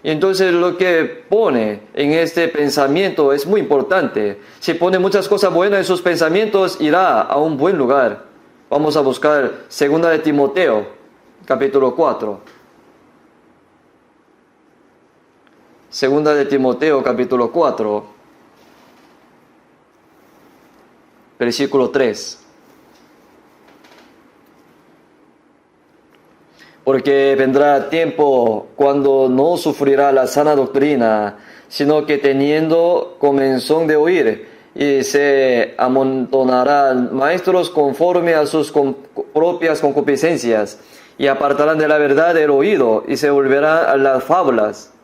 Y entonces lo que pone en este pensamiento es muy importante. Si pone muchas cosas buenas en sus pensamientos, irá a un buen lugar. Vamos a buscar 2 de Timoteo, capítulo 4. 2 de Timoteo, capítulo 4, versículo 3. Porque vendrá tiempo cuando no sufrirá la sana doctrina, sino que teniendo comezón de oír, y se amontonarán maestros conforme a sus propias concupiscencias, y apartarán de la verdad el oído, y se volverán a las fábulas.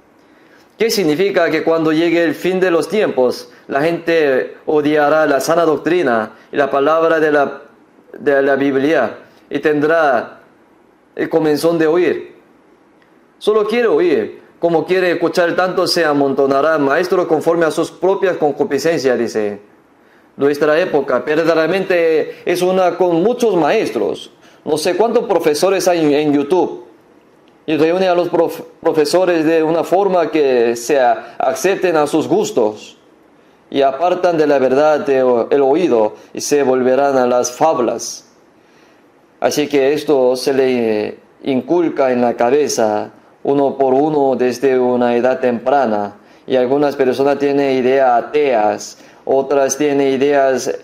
¿Qué significa? Que cuando llegue el fin de los tiempos, la gente odiará la sana doctrina y la palabra de la Biblia, y tendrá el comezón de oír. Solo quiere oír. Como quiere escuchar tanto, se amontonará maestros conforme a sus propias concupiscencias, dice. Nuestra época verdaderamente es una con muchos maestros. No sé cuántos profesores hay en YouTube. Y reúne a los profesores de una forma que se acepten a sus gustos. Y apartan de la verdad el oído y se volverán a las fábulas. Así que esto se le inculca en la cabeza uno por uno desde una edad temprana. Y algunas personas tienen ideas ateas, otras tienen ideas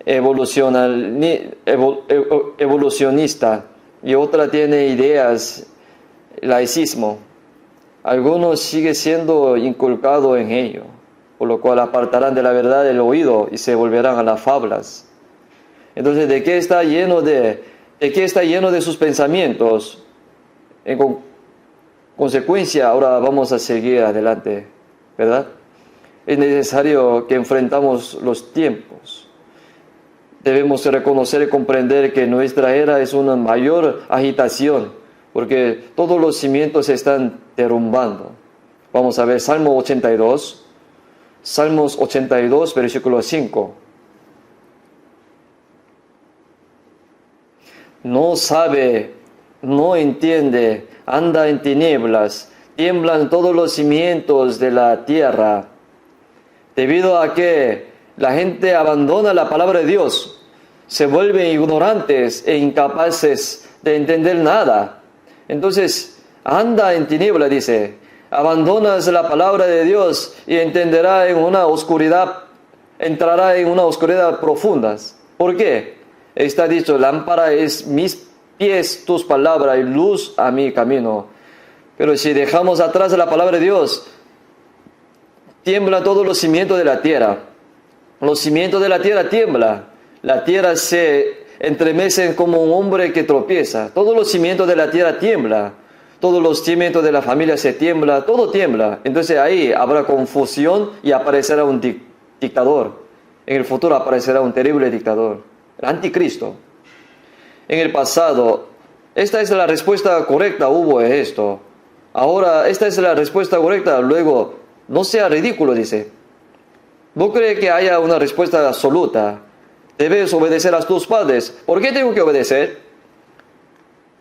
evolucionistas y otras tienen ideas laicismo. Algunos sigue siendo inculcado en ello, por lo cual apartarán de la verdad el oído y se volverán a las fábulas. Entonces, ¿de qué está lleno de sus pensamientos? En consecuencia, ahora vamos a seguir adelante, ¿verdad? Es necesario que enfrentamos los tiempos. Debemos reconocer y comprender que nuestra era es una mayor agitación, porque todos los cimientos se están derrumbando. Vamos a ver Salmo 82, Salmos 82, versículo 5. No sabe, no entiende, anda en tinieblas, tiemblan todos los cimientos de la tierra. Debido a que la gente abandona la palabra de Dios, se vuelven ignorantes e incapaces de entender nada. Entonces, anda en tinieblas, dice, abandonas la palabra de Dios y entrará en una oscuridad profunda. ¿Por qué? Está dicho, lámpara es mis pies tus palabras y luz a mi camino. Pero si dejamos atrás la palabra de Dios, tiembla todos los cimientos de la tierra. Los cimientos de la tierra tiemblan. La tierra se entremece como un hombre que tropieza. Todos los cimientos de la tierra tiemblan. Todos los cimientos de la familia se tiembla. Todo tiembla. Entonces ahí habrá confusión y aparecerá un dictador. En el futuro aparecerá un terrible dictador. El anticristo. En el pasado, esta es la respuesta correcta, hubo esto. Ahora, esta es la respuesta correcta. Luego, no sea ridículo, dice. No cree que haya una respuesta absoluta. Debes obedecer a tus padres. ¿Por qué tengo que obedecer?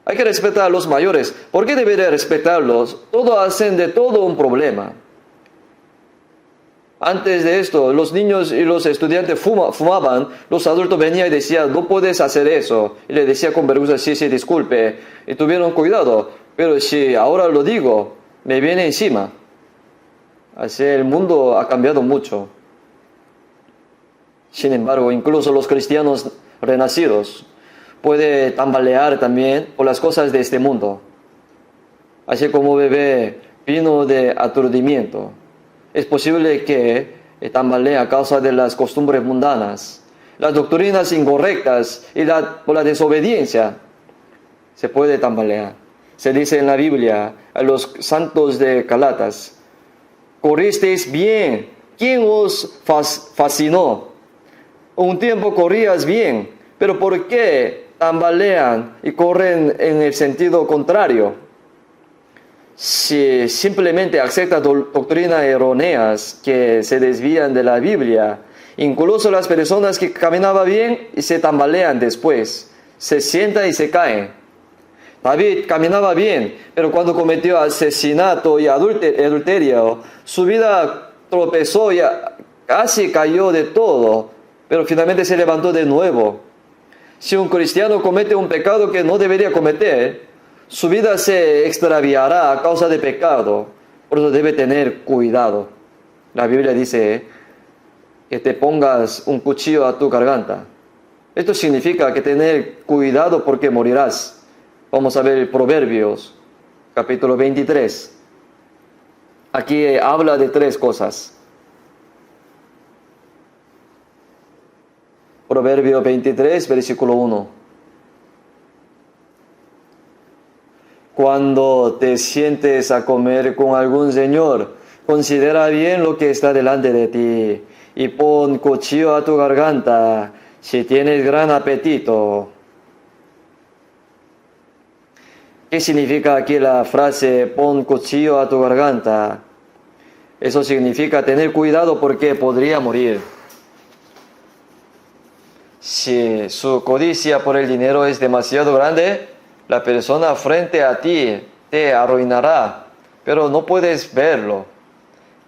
Hay que respetar a los mayores. ¿Por qué debería respetarlos? Todos hacen de todo un problema. Antes de esto, los niños y los estudiantes fumaban. Los adultos venían y decían, no puedes hacer eso. Y le decía con vergüenza, sí, disculpe. Y tuvieron cuidado. Pero si ahora lo digo, me viene encima. Así el mundo ha cambiado mucho. Sin embargo, incluso los cristianos renacidos pueden tambalear también por las cosas de este mundo. Así como bebé vino de aturdimiento. Es posible que tambalee a causa de las costumbres mundanas, las doctrinas incorrectas y por la desobediencia. Se puede tambalear. Se dice en la Biblia a los santos de Galatas, corristeis bien. ¿Quién os fascinó? Un tiempo corrías bien, pero ¿por qué tambalean y corren en el sentido contrario? Si simplemente aceptan doctrinas erróneas que se desvían de la Biblia, incluso las personas que caminaban bien y se tambalean después, se sientan y se caen. David caminaba bien, pero cuando cometió asesinato y adulterio, su vida tropezó y casi cayó de todo, pero finalmente se levantó de nuevo. Si un cristiano comete un pecado que no debería cometer, su vida se extraviará a causa de pecado. Por eso debe tener cuidado. La Biblia dice que te pongas un cuchillo a tu garganta. Esto significa que tener cuidado porque morirás. Vamos a ver Proverbios, capítulo 23. Aquí habla de 3 cosas. Proverbio 23, versículo 1. Cuando te sientes a comer con algún señor, considera bien lo que está delante de ti y pon cuchillo a tu garganta si tienes gran apetito. ¿Qué significa aquí la frase pon cuchillo a tu garganta? Eso significa tener cuidado porque podría morir. Si su codicia por el dinero es demasiado grande, la persona frente a ti te arruinará, pero no puedes verlo.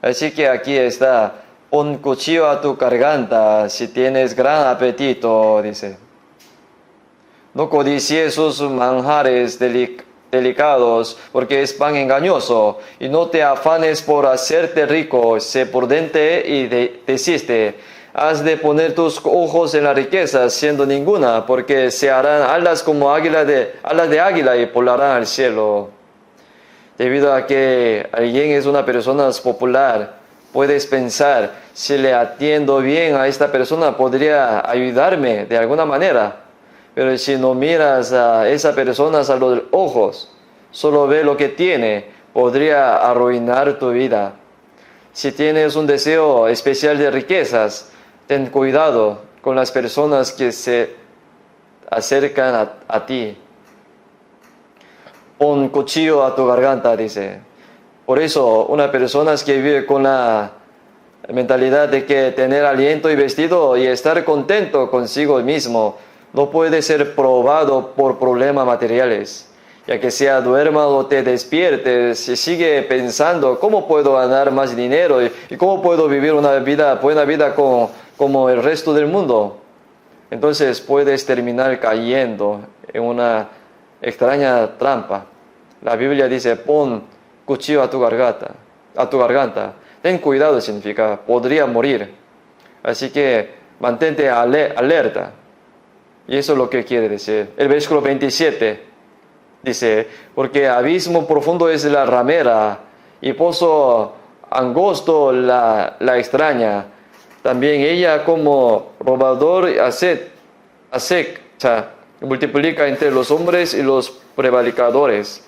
Así que aquí está, pon cuchillo a tu garganta si tienes gran apetito, dice. No codicies sus manjares delicados, porque es pan engañoso, y no te afanes por hacerte rico, sé prudente y desiste. Has de poner tus ojos en la riqueza, siendo ninguna, porque se harán alas como alas de águila y volarán al cielo. Debido a que alguien es una persona popular, puedes pensar, si le atiendo bien a esta persona, podría ayudarme de alguna manera. Pero si no miras a esa persona a los ojos, solo ve lo que tiene, podría arruinar tu vida. Si tienes un deseo especial de riquezas, ten cuidado con las personas que se acercan a ti. Pon cuchillo a tu garganta, dice. Por eso, una persona que vive con la mentalidad de que tener aliento y vestido y estar contento consigo mismo no puede ser probado por problemas materiales. Ya que sea duerma o te despiertes y sigue pensando cómo puedo ganar más dinero y cómo puedo vivir una buena vida como el resto del mundo. Entonces puedes terminar cayendo en una extraña trampa. La Biblia dice, pon cuchillo a tu garganta. Ten cuidado significa, podría morir. Así que mantente alerta. Y eso es lo que quiere decir. El versículo 27 dice, porque abismo profundo es la ramera y pozo angosto la extraña. También ella como robador acecha, multiplica entre los hombres y los prevaricadores.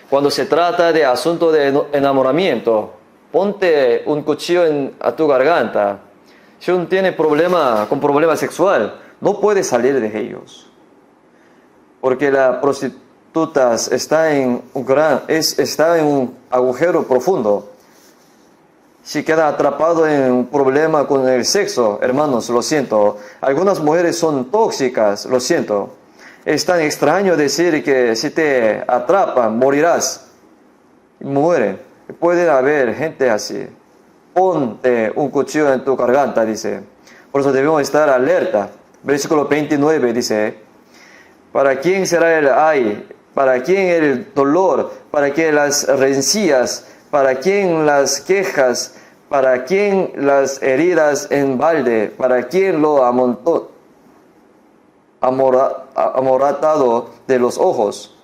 Cuando se trata de asunto de enamoramiento, ponte un cuchillo a tu garganta. Si uno tiene problema sexual, no puede salir de ellos. Porque la prostituta está en un agujero profundo. Si queda atrapado en un problema con el sexo, hermanos, lo siento. Algunas mujeres son tóxicas, lo siento. Es tan extraño decir que si te atrapan, morirás. Mueren. Puede haber gente así. Ponte un cuchillo en tu garganta, dice. Por eso debemos estar alerta. Versículo 29 dice, ¿para quién será el ay? ¿Para quién el dolor? ¿Para quién las rencillas? ¿Para quién las quejas? ¿Para quién las heridas en balde? ¿Para quién lo amoratado de los ojos?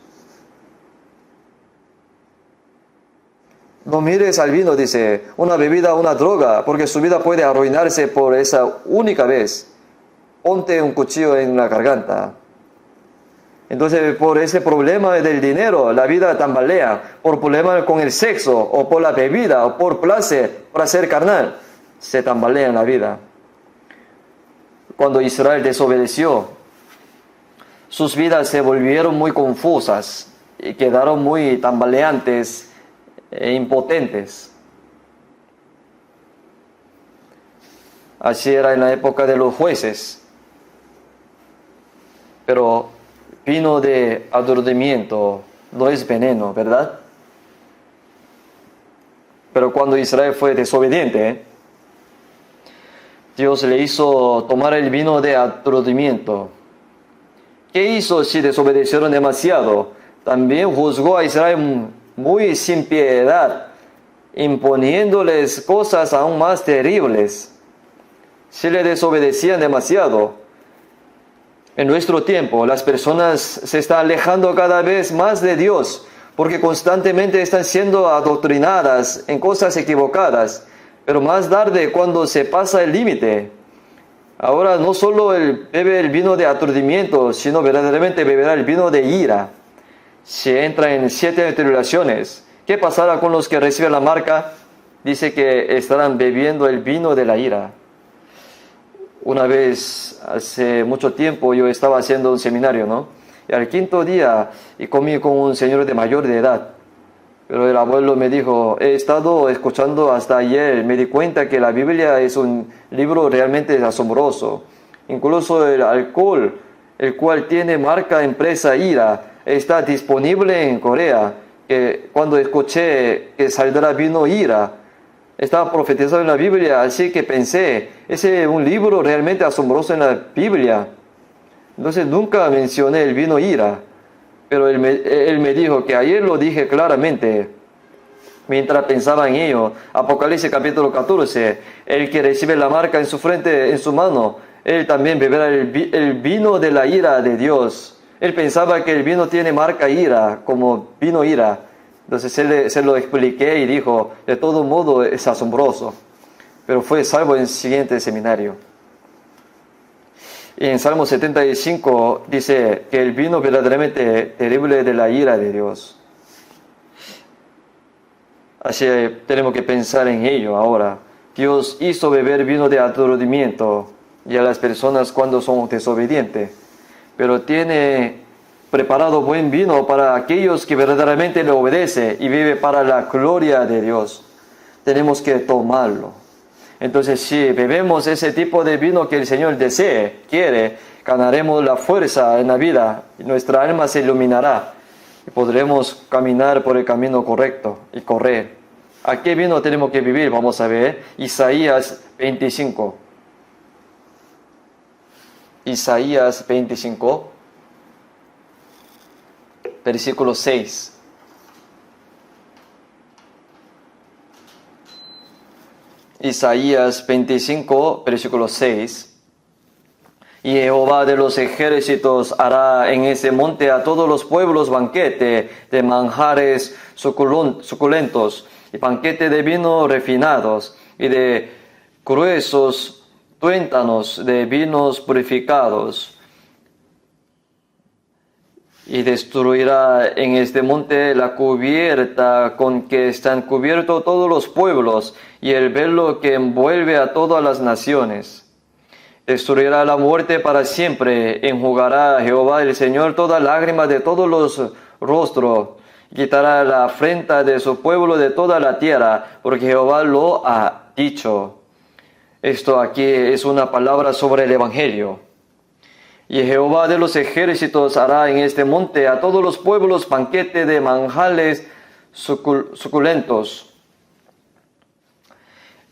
No mires al vino, dice, una bebida, una droga, porque su vida puede arruinarse por esa única vez. Ponte un cuchillo en la garganta. Entonces, por ese problema del dinero, la vida tambalea. Por problema con el sexo, o por la bebida, o por placer carnal, se tambalea en la vida. Cuando Israel desobedeció, sus vidas se volvieron muy confusas y quedaron muy tambaleantes e impotentes. Así era en la época de los jueces. Pero vino de aturdimiento, no es veneno, ¿verdad? Pero cuando Israel fue desobediente, Dios le hizo tomar el vino de aturdimiento. ¿Qué hizo si desobedecieron demasiado? También juzgó a Israel muy sin piedad, imponiéndoles cosas aún más terribles. Si le desobedecían demasiado, En nuestro tiempo, las personas se están alejando cada vez más de Dios porque constantemente están siendo adoctrinadas en cosas equivocadas. Pero más tarde, cuando se pasa el límite, ahora no solo bebe el vino de aturdimiento, sino verdaderamente beberá el vino de ira. Se entra en 7 tribulaciones. ¿Qué pasará con los que reciben la marca? Dice que estarán bebiendo el vino de la ira. Una vez, hace mucho tiempo, yo estaba haciendo un seminario, ¿no? Y al 5.º día, y comí con un señor de mayor de edad. Pero el abuelo me dijo, he estado escuchando hasta ayer, me di cuenta que la Biblia es un libro realmente asombroso. Incluso el alcohol, el cual tiene marca empresa ira, está disponible en Corea. Que cuando escuché que saldrá vino ira, estaba profetizado en la Biblia, así que pensé, ese es un libro realmente asombroso en la Biblia. Entonces nunca mencioné el vino ira, pero él me dijo que ayer lo dije claramente, mientras pensaba en ello. Apocalipsis capítulo 14, el que recibe la marca en su frente, en su mano, él también beberá el vino de la ira de Dios. Él pensaba que el vino tiene marca ira, como vino ira. Entonces se lo expliqué y dijo, de todo modo es asombroso. Pero fue salvo en el siguiente seminario. Y en Salmo 75 dice que el vino verdaderamente terrible de la ira de Dios. Así tenemos que pensar en ello ahora. Dios hizo beber vino de aturdimiento y a las personas cuando son desobedientes. Pero tiene preparado buen vino para aquellos que verdaderamente le obedecen y vive para la gloria de Dios. Tenemos que tomarlo. Entonces, si bebemos ese tipo de vino que el Señor desee, quiere, ganaremos la fuerza en la vida y nuestra alma se iluminará y podremos caminar por el camino correcto y correr. ¿A qué vino tenemos que vivir? Vamos a ver Isaías 25. Isaías 25. Versículo 6. Isaías 25, versículo 6. Y Jehová de los ejércitos hará en ese monte a todos los pueblos banquete de manjares suculentos y banquete de vino refinados y de gruesos tuéntanos de vinos purificados. Y destruirá en este monte la cubierta con que están cubiertos todos los pueblos y el velo que envuelve a todas las naciones. Destruirá la muerte para siempre, enjugará a Jehová el Señor toda lágrima de todos los rostros, quitará la afrenta de su pueblo de toda la tierra, porque Jehová lo ha dicho. Esto aquí es una palabra sobre el Evangelio. Y Jehová de los ejércitos hará en este monte a todos los pueblos banquete de manjares suculentos.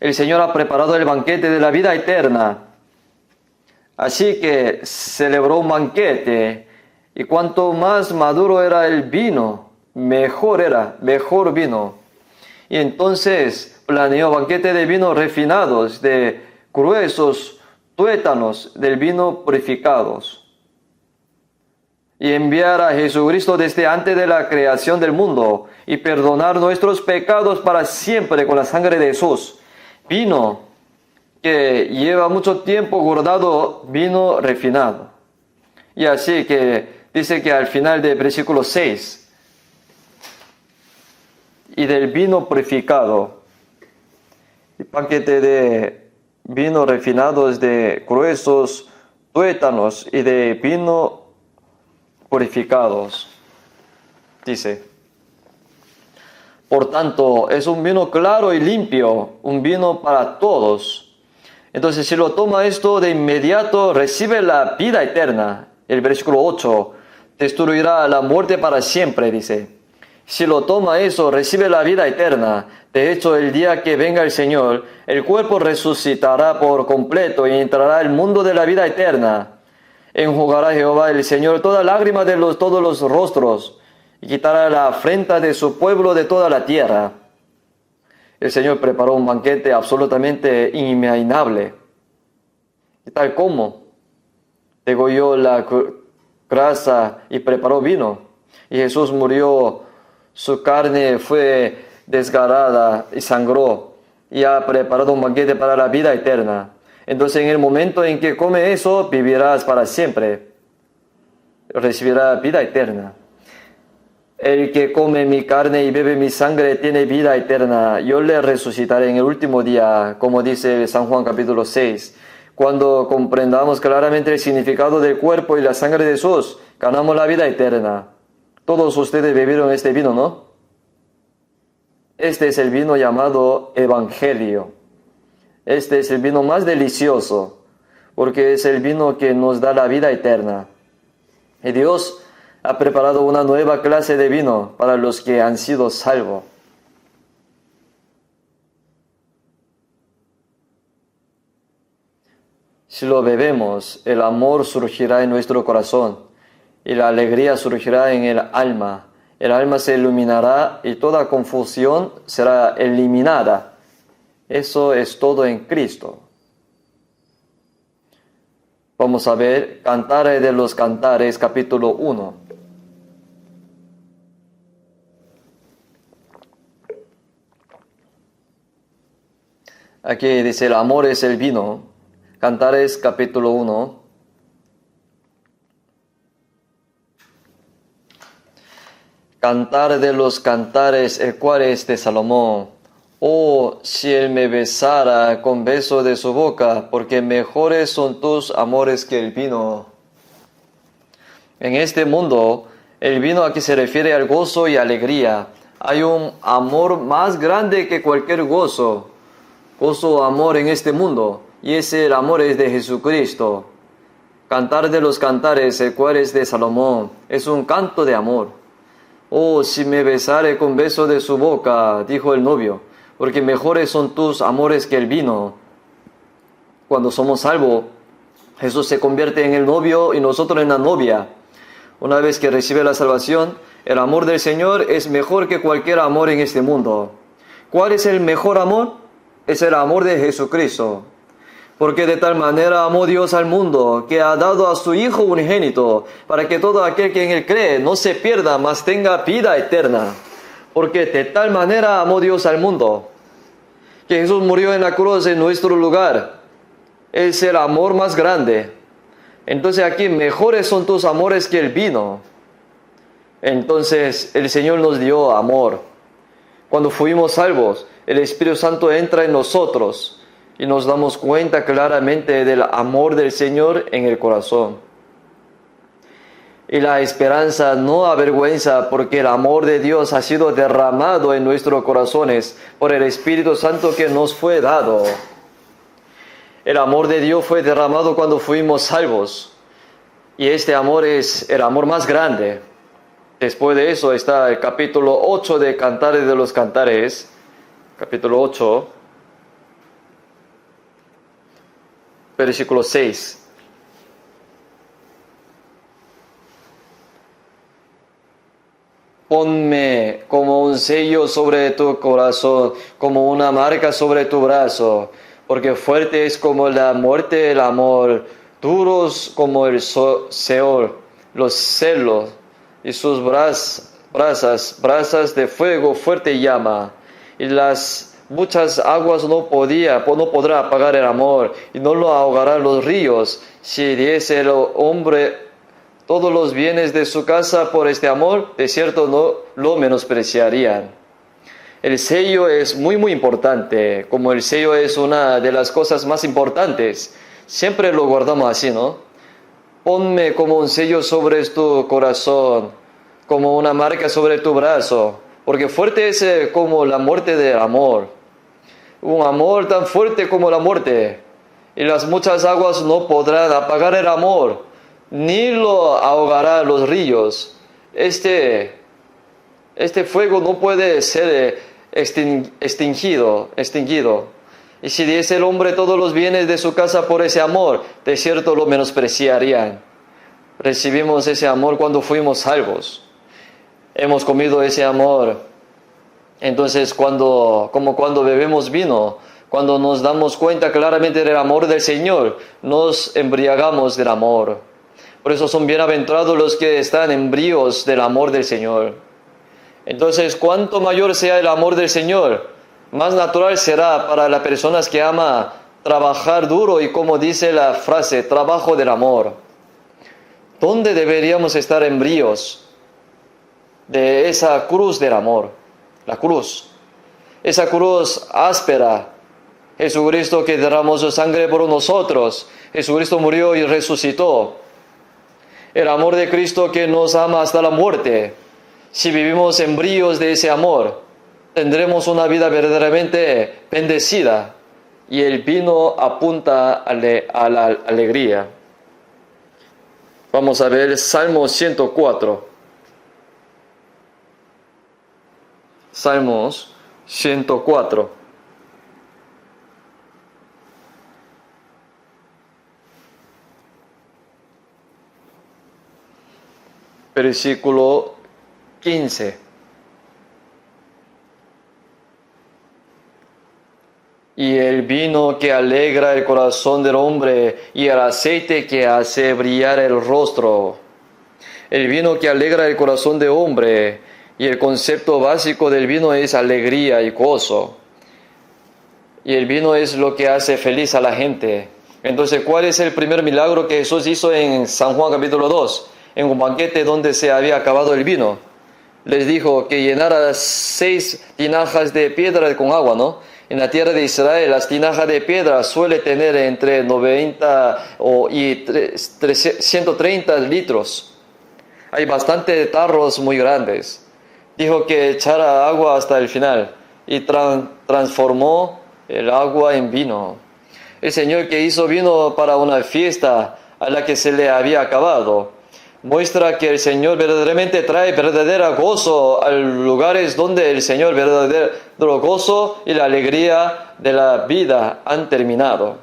El Señor ha preparado el banquete de la vida eterna. Así que celebró un banquete, y cuanto más maduro era el vino, mejor vino. Y entonces planeó banquete de vinos refinados, de gruesos tuétanos del vino purificados. Y enviar a Jesucristo desde antes de la creación del mundo y perdonar nuestros pecados para siempre con la sangre de Jesús. Vino que lleva mucho tiempo guardado, vino refinado. Y así que dice que al final del versículo 6, y del vino purificado, el paquete de vino refinados de gruesos tuétanos y de vino purificados. Dice, por tanto, es un vino claro y limpio, un vino para todos. Entonces, si lo toma esto de inmediato, recibe la vida eterna. El versículo 8, destruirá la muerte para siempre, dice. Si lo toma eso, recibe la vida eterna. De hecho, el día que venga el Señor, el cuerpo resucitará por completo y entrará al mundo de la vida eterna. Enjugará Jehová el Señor toda lágrima de todos los rostros y quitará la afrenta de su pueblo de toda la tierra. El Señor preparó un banquete absolutamente inimaginable. ¿Y tal como? degolló la grasa y preparó vino. Y Jesús murió, su carne fue desgarrada y sangró, y ha preparado un banquete para la vida eterna. Entonces en el momento en que come eso, vivirás para siempre, recibirá vida eterna. El que come mi carne y bebe mi sangre tiene vida eterna. Yo le resucitaré en el último día, como dice San Juan capítulo 6. Cuando comprendamos claramente el significado del cuerpo y la sangre de Jesús, ganamos la vida eterna. Todos ustedes bebieron este vino, ¿no? Este es el vino llamado Evangelio. Este es el vino más delicioso, porque es el vino que nos da la vida eterna. Y Dios ha preparado una nueva clase de vino para los que han sido salvos. Si lo bebemos, el amor surgirá en nuestro corazón y la alegría surgirá en el alma. El alma se iluminará y toda confusión será eliminada. Eso es todo en Cristo. Vamos a ver Cantares de los Cantares, capítulo 1. Aquí dice, el amor es el vino. Cantares, capítulo 1. Cantar de los Cantares, el cual es de Salomón. Oh, si él me besara con beso de su boca, porque mejores son tus amores que el vino. En este mundo, el vino aquí se refiere al gozo y alegría. Hay un amor más grande que cualquier gozo o amor en este mundo, y ese amor es de Jesucristo. Cantar de los Cantares, el cual es de Salomón, es un canto de amor. Oh, si me besare con beso de su boca, dijo el novio, porque mejores son tus amores que el vino. Cuando somos salvos, Jesús se convierte en el novio y nosotros en la novia. Una vez que recibe la salvación, el amor del Señor es mejor que cualquier amor en este mundo. ¿Cuál es el mejor amor? Es el amor de Jesucristo. Porque de tal manera amó Dios al mundo, que ha dado a su Hijo unigénito, para que todo aquel que en él cree no se pierda, mas tenga vida eterna. Porque de tal manera amó Dios al mundo, que Jesús murió en la cruz en nuestro lugar. Es el amor más grande. Entonces aquí, mejores son tus amores que el vino. Entonces el Señor nos dio amor. Cuando fuimos salvos, el Espíritu Santo entra en nosotros y nos damos cuenta claramente del amor del Señor en el corazón. Y la esperanza no avergüenza, porque el amor de Dios ha sido derramado en nuestros corazones por el Espíritu Santo que nos fue dado. El amor de Dios fue derramado cuando fuimos salvos. Y este amor es el amor más grande. Después de eso está el capítulo 8 de Cantares de los Cantares. Capítulo 8. Versículo 6. Ponme como un sello sobre tu corazón, como una marca sobre tu brazo, porque fuerte es como la muerte el amor, duros como el Seol, los celos, y sus brasas de fuego fuerte llama, y las muchas aguas no podrá apagar el amor, y no lo ahogarán los ríos. Si diese el hombre todos los bienes de su casa por este amor, de cierto no lo menospreciarían. El sello es muy importante. Como el sello es una de las cosas más importantes, siempre lo guardamos así, ¿no? Ponme como un sello sobre tu corazón, como una marca sobre tu brazo, porque fuerte es como la muerte del amor. Un amor tan fuerte como la muerte, y las muchas aguas no podrán apagar el amor, ni lo ahogará los ríos. Este fuego no puede ser extinguido. Y si diese el hombre todos los bienes de su casa por ese amor, de cierto lo menospreciarían. Recibimos ese amor cuando fuimos salvos. Hemos comido ese amor. Entonces como cuando bebemos vino, cuando nos damos cuenta claramente del amor del Señor, nos embriagamos del amor. Por eso son bienaventurados los que están en bríos del amor del Señor. Entonces, cuanto mayor sea el amor del Señor, más natural será para las personas que ama trabajar duro y, como dice la frase, trabajo del amor. ¿Dónde deberíamos estar en bríos de esa cruz del amor? La cruz. Esa cruz áspera. Jesucristo que derramó su sangre por nosotros. Jesucristo murió y resucitó. El amor de Cristo que nos ama hasta la muerte. Si vivimos en bríos de ese amor, tendremos una vida verdaderamente bendecida. Y el vino apunta a la alegría. Vamos a ver Salmo 104. Salmos 104. Versículo 15. Y el vino que alegra el corazón del hombre y el aceite que hace brillar el rostro. El vino que alegra el corazón del hombre, y el concepto básico del vino es alegría y gozo. Y el vino es lo que hace feliz a la gente. Entonces, ¿cuál es el primer milagro que Jesús hizo en San Juan capítulo 2? En un banquete donde se había acabado el vino. Les dijo que llenara 6 tinajas de piedra con agua, ¿no? En la tierra de Israel, las tinajas de piedra suele tener entre 90 y 130 litros. Hay bastantes tarros muy grandes. Dijo que echara agua hasta el final y transformó el agua en vino. El Señor que hizo vino para una fiesta a la que se le había acabado, muestra que el Señor verdaderamente trae verdadero gozo a lugares donde el Señor verdadero gozo y la alegría de la vida han terminado.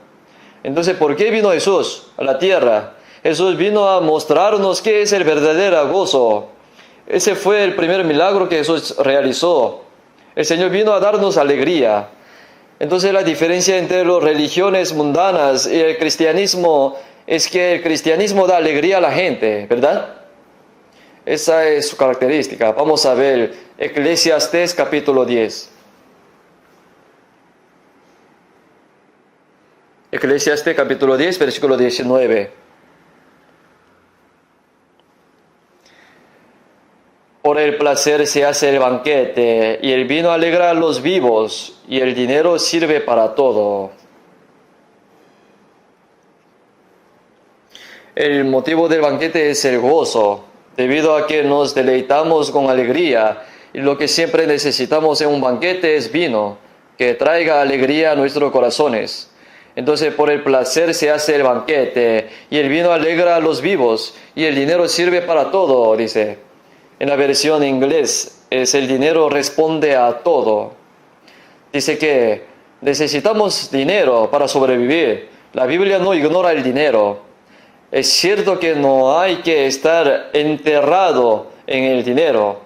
Entonces, ¿por qué vino Jesús a la tierra? Jesús vino a mostrarnos qué es el verdadero gozo. Ese fue el primer milagro que Jesús realizó. El Señor vino a darnos alegría. Entonces, la diferencia entre las religiones mundanas y el cristianismo es que el cristianismo da alegría a la gente, ¿verdad? Esa es su característica. Vamos a ver Eclesiastés capítulo 10. Eclesiastés capítulo 10, versículo 19. Por el placer se hace el banquete, y el vino alegra a los vivos, y el dinero sirve para todo. El motivo del banquete es el gozo, debido a que nos deleitamos con alegría, y lo que siempre necesitamos en un banquete es vino, que traiga alegría a nuestros corazones. Entonces, por el placer se hace el banquete, y el vino alegra a los vivos, y el dinero sirve para todo, dice. En la versión en inglés es el dinero responde a todo. Dice que necesitamos dinero para sobrevivir. La Biblia no ignora el dinero. Es cierto que no hay que estar enterrado en el dinero,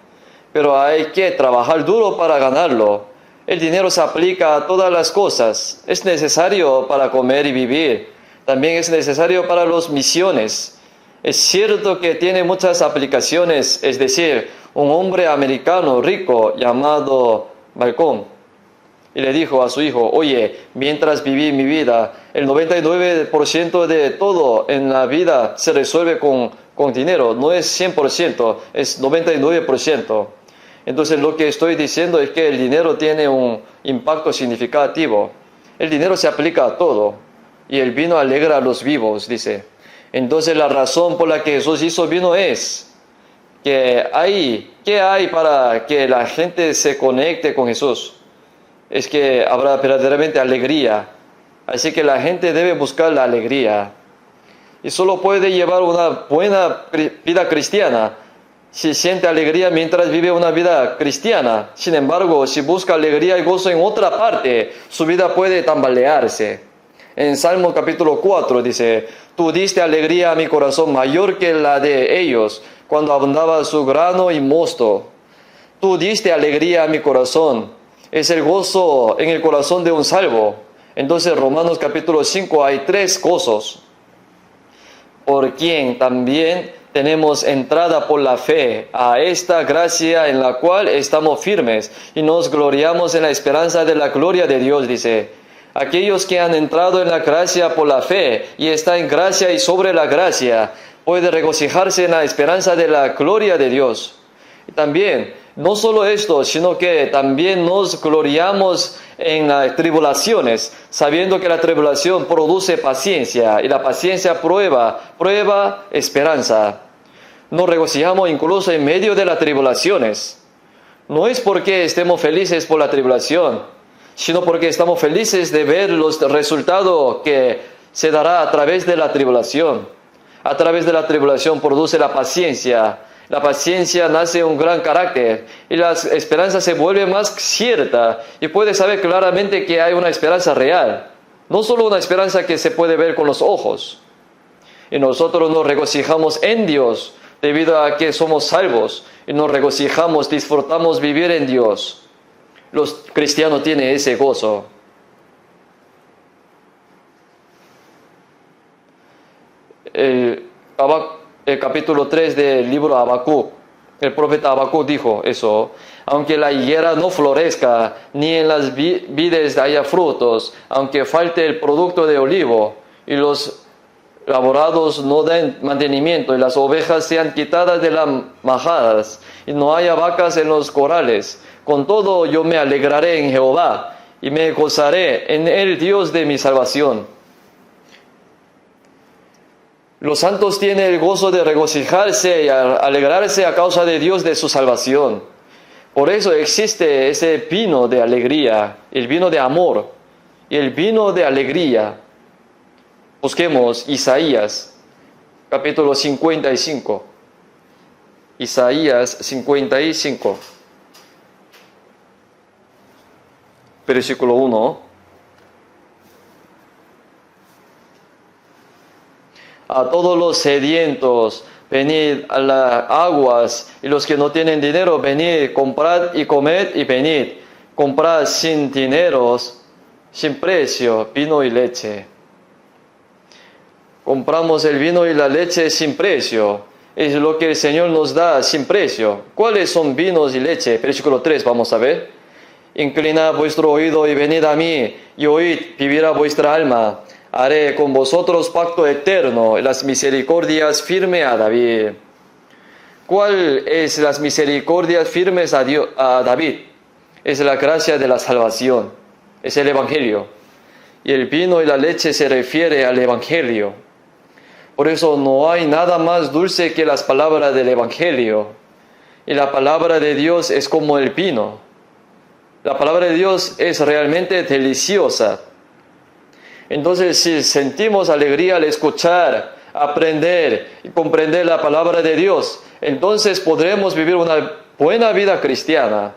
pero hay que trabajar duro para ganarlo. El dinero se aplica a todas las cosas. Es necesario para comer y vivir. También es necesario para las misiones. Es cierto que tiene muchas aplicaciones, es decir, un hombre americano rico llamado Malcolm, y le dijo a su hijo, oye, mientras viví mi vida, el 99% de todo en la vida se resuelve con dinero, no es 100%, es 99%. Entonces lo que estoy diciendo es que el dinero tiene un impacto significativo. El dinero se aplica a todo, y el vino alegra a los vivos, dice. Entonces la razón por la que Jesús hizo vino es que ¿qué hay para que la gente se conecte con Jesús? Es que habrá verdaderamente alegría. Así que la gente debe buscar la alegría. Y solo puede llevar una buena vida cristiana si siente alegría mientras vive una vida cristiana. Sin embargo, si busca alegría y gozo en otra parte, su vida puede tambalearse. En Salmo capítulo 4 dice, tú diste alegría a mi corazón mayor que la de ellos, cuando abundaba su grano y mosto. Tú diste alegría a mi corazón. Es el gozo en el corazón de un salvo. Entonces, Romanos capítulo 5 hay 3 gozos. por quien también tenemos entrada por la fe a esta gracia en la cual estamos firmes y nos gloriamos en la esperanza de la gloria de Dios, dice. Aquellos que han entrado en la gracia por la fe y están en gracia y sobre la gracia, pueden regocijarse en la esperanza de la gloria de Dios. Y también, no solo esto, sino que también nos gloriamos en las tribulaciones, sabiendo que la tribulación produce paciencia y la paciencia prueba esperanza. Nos regocijamos incluso en medio de las tribulaciones. No es porque estemos felices por la tribulación, sino porque estamos felices de ver los resultados que se dará a través de la tribulación. A través de la tribulación produce la paciencia. La paciencia nace un gran carácter y la esperanza se vuelve más cierta y puede saber claramente que hay una esperanza real, no solo una esperanza que se puede ver con los ojos. Y nosotros nos regocijamos en Dios debido a que somos salvos y nos regocijamos, disfrutamos vivir en Dios. Los cristianos tienen ese gozo. El capítulo 3 del libro Habacuc, el profeta Habacuc dijo eso: aunque la higuera no florezca, ni en las vides haya frutos, aunque falte el producto de olivo, y los laborados no den mantenimiento, y las ovejas sean quitadas de las majadas, y no haya vacas en los corrales, con todo yo me alegraré en Jehová, y me gozaré en el Dios de mi salvación. Los santos tienen el gozo de regocijarse y alegrarse a causa de Dios de su salvación. Por eso existe ese vino de alegría, el vino de amor y el vino de alegría. Busquemos Isaías, capítulo 55. Isaías 55, versículo 1. A todos los sedientos, venid a las aguas, y los que no tienen dinero, venid, comprad y comed y venid. Comprad sin dineros, sin precio, vino y leche. Compramos el vino y la leche sin precio. Es lo que el Señor nos da sin precio. ¿Cuáles son vinos y leche? Versículo 3, vamos a ver. Inclinad vuestro oído y venid a mí, y oíd, vivirá vuestra alma. Haré con vosotros pacto eterno, las misericordias firmes a David. ¿Cuál es las misericordias firmes a David? Es la gracia de la salvación, es el Evangelio. Y el vino y la leche se refiere al Evangelio. Por eso no hay nada más dulce que las palabras del Evangelio. Y la palabra de Dios es como el vino. La palabra de Dios es realmente deliciosa. Entonces, si sentimos alegría al escuchar, aprender y comprender la palabra de Dios, entonces podremos vivir una buena vida cristiana.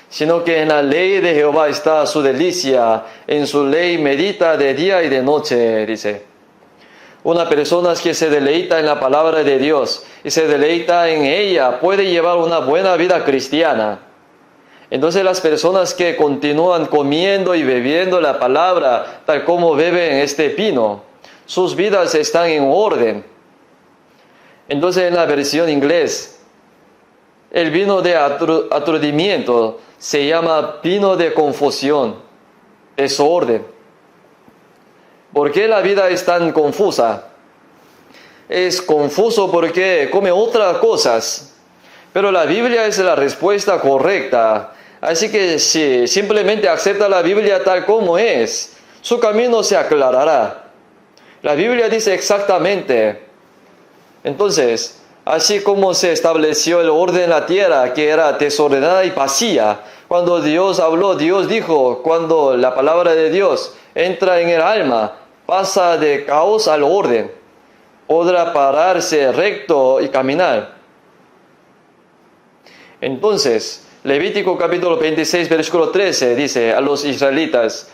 Sino que en la ley de Jehová está su delicia, en su ley medita de día y de noche, dice. Una persona que se deleita en la palabra de Dios y se deleita en ella puede llevar una buena vida cristiana. Entonces las personas que continúan comiendo y bebiendo la palabra, tal como beben este vino, sus vidas están en orden. Entonces en la versión inglés, el vino de aturdimiento se llama vino de confusión, desorden. ¿Por qué la vida es tan confusa? Es confuso porque come otras cosas, pero la Biblia es la respuesta correcta. Así que si simplemente acepta la Biblia tal como es, su camino se aclarará. La Biblia dice exactamente. Entonces, así como se estableció el orden en la tierra, que era desordenada y vacía, cuando Dios habló, Dios dijo, cuando la palabra de Dios entra en el alma, pasa de caos al orden, podrá pararse recto y caminar. Entonces, Levítico capítulo 26, versículo 13 dice a los israelitas: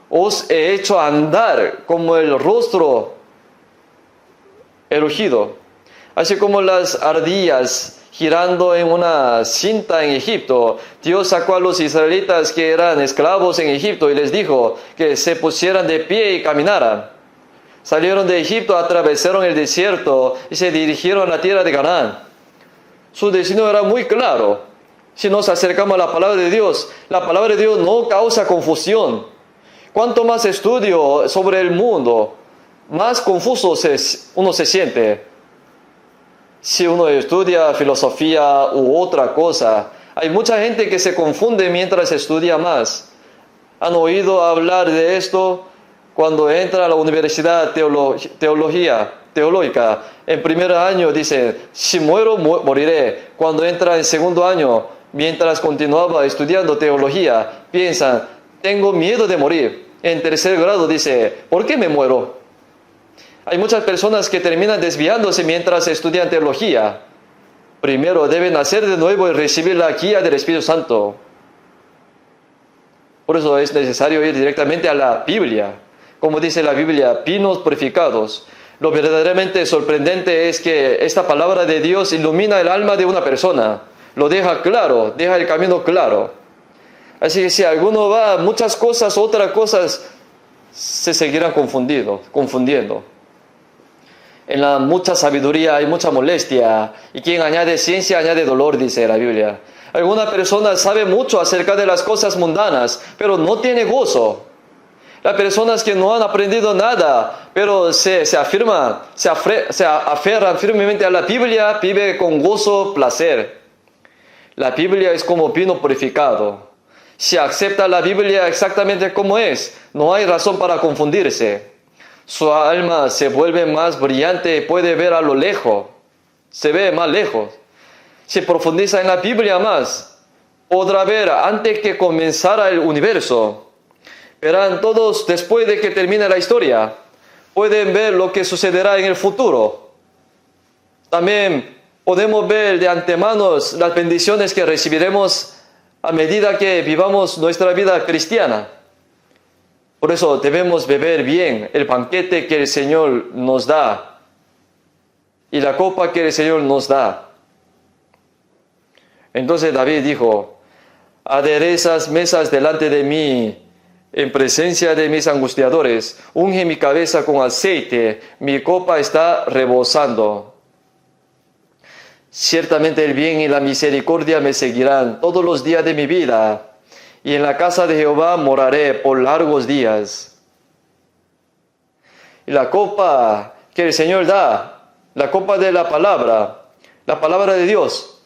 os he hecho andar como el rostro erugido, así como las ardillas girando en una cinta en Egipto. Dios sacó a los israelitas que eran esclavos en Egipto y les dijo que se pusieran de pie y caminaran. Salieron de Egipto, atravesaron el desierto y se dirigieron a la tierra de Canaán. Su destino era muy claro. Si nos acercamos a la palabra de Dios no causa confusión. Cuanto más estudio sobre el mundo, más confuso uno se siente. Si uno estudia filosofía u otra cosa, hay mucha gente que se confunde mientras estudia más. ¿Han oído hablar de esto? Cuando entra a la universidad teológica, en primer año dice, si muero, moriré. Cuando entra en segundo año, mientras continuaba estudiando teología, piensan, tengo miedo de morir. En tercer grado dice, ¿por qué me muero? Hay muchas personas que terminan desviándose mientras estudian teología. Primero deben nacer de nuevo y recibir la guía del Espíritu Santo. Por eso es necesario ir directamente a la Biblia. Como dice la Biblia, pinos purificados. Lo verdaderamente sorprendente es que esta palabra de Dios ilumina el alma de una persona. Lo deja claro, deja el camino claro. Así que si alguno va a muchas cosas, otras cosas, se seguirán confundiendo. En la mucha sabiduría hay mucha molestia, y quien añade ciencia añade dolor, dice la Biblia. Alguna persona sabe mucho acerca de las cosas mundanas, pero no tiene gozo. Las personas que no han aprendido nada, pero se aferran firmemente a la Biblia, viven con gozo, placer. La Biblia es como vino purificado. Si acepta la Biblia exactamente como es, no hay razón para confundirse. Su alma se vuelve más brillante y puede ver a lo lejos. Se ve más lejos. Si profundiza en la Biblia más, podrá ver antes que comenzara el universo. Verán todos después de que termine la historia. Pueden ver lo que sucederá en el futuro. También podemos ver de antemano las bendiciones que recibiremos a medida que vivamos nuestra vida cristiana. Por eso debemos beber bien el banquete que el Señor nos da y la copa que el Señor nos da. Entonces David dijo, aderezas mesas delante de mí en presencia de mis angustiadores, unge mi cabeza con aceite, mi copa está rebosando. Ciertamente el bien y la misericordia me seguirán todos los días de mi vida, y en la casa de Jehová moraré por largos días. Y la copa que el Señor da, la copa de la palabra de Dios,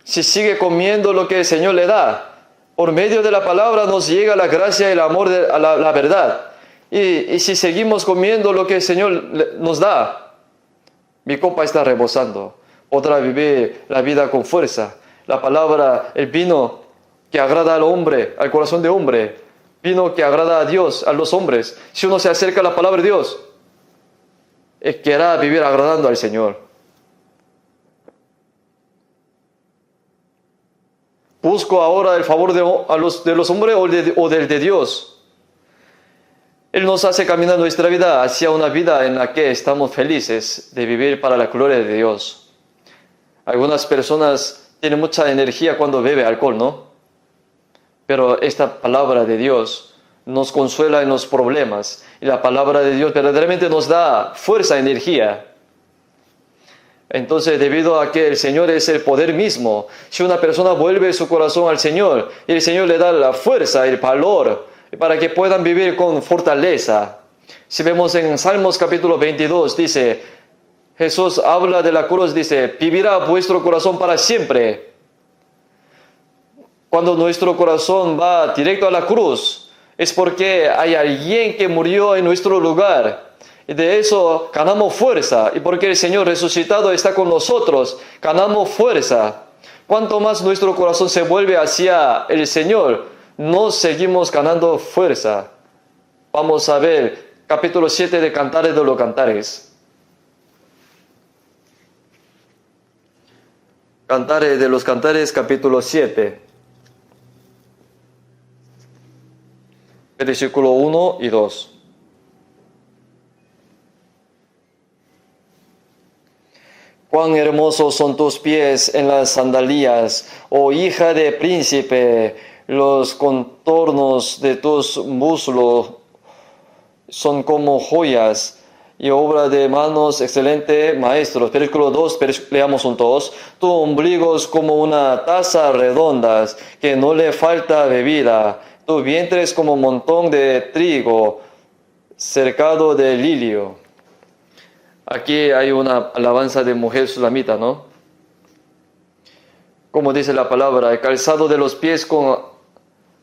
si sigue comiendo lo que el Señor le da, por medio de la palabra nos llega la gracia y el amor a la verdad. Y si seguimos comiendo lo que el Señor nos da, mi copa está rebosando. Podrá vivir la vida con fuerza. La palabra, el vino que agrada al hombre, al corazón de hombre, vino que agrada a Dios, a los hombres. Si uno se acerca a la palabra de Dios, querrá vivir agradando al Señor. ¿Busco ahora el favor de los hombres o del de Dios? Él nos hace caminar nuestra vida hacia una vida en la que estamos felices de vivir para la gloria de Dios. Algunas personas tienen mucha energía cuando bebe alcohol, ¿no? Pero esta palabra de Dios nos consuela en los problemas. Y la palabra de Dios verdaderamente nos da fuerza, energía. Entonces, debido a que el Señor es el poder mismo, si una persona vuelve su corazón al Señor, y el Señor le da la fuerza, el valor, para que puedan vivir con fortaleza. Si vemos en Salmos capítulo 22, dice, Jesús habla de la cruz, dice, vivirá vuestro corazón para siempre. Cuando nuestro corazón va directo a la cruz, es porque hay alguien que murió en nuestro lugar. Y de eso ganamos fuerza. Y porque el Señor resucitado está con nosotros, ganamos fuerza. Cuanto más nuestro corazón se vuelve hacia el Señor, nos seguimos ganando fuerza. Vamos a ver capítulo 7 de Cantares de los Cantares. Cantares de los Cantares, capítulo 7. Versículo 1 y 2. Cuán hermosos son tus pies en las sandalias, oh hija de príncipe, los contornos de tus muslos son como joyas, y obra de manos excelente maestros. Versículo 2, leamos juntos. Tu ombligo es como una taza redonda que no le falta bebida. Tu vientre es como un montón de trigo cercado de lirio. Aquí hay una alabanza de mujer sulamita, ¿no? Como dice la palabra, el calzado de los pies con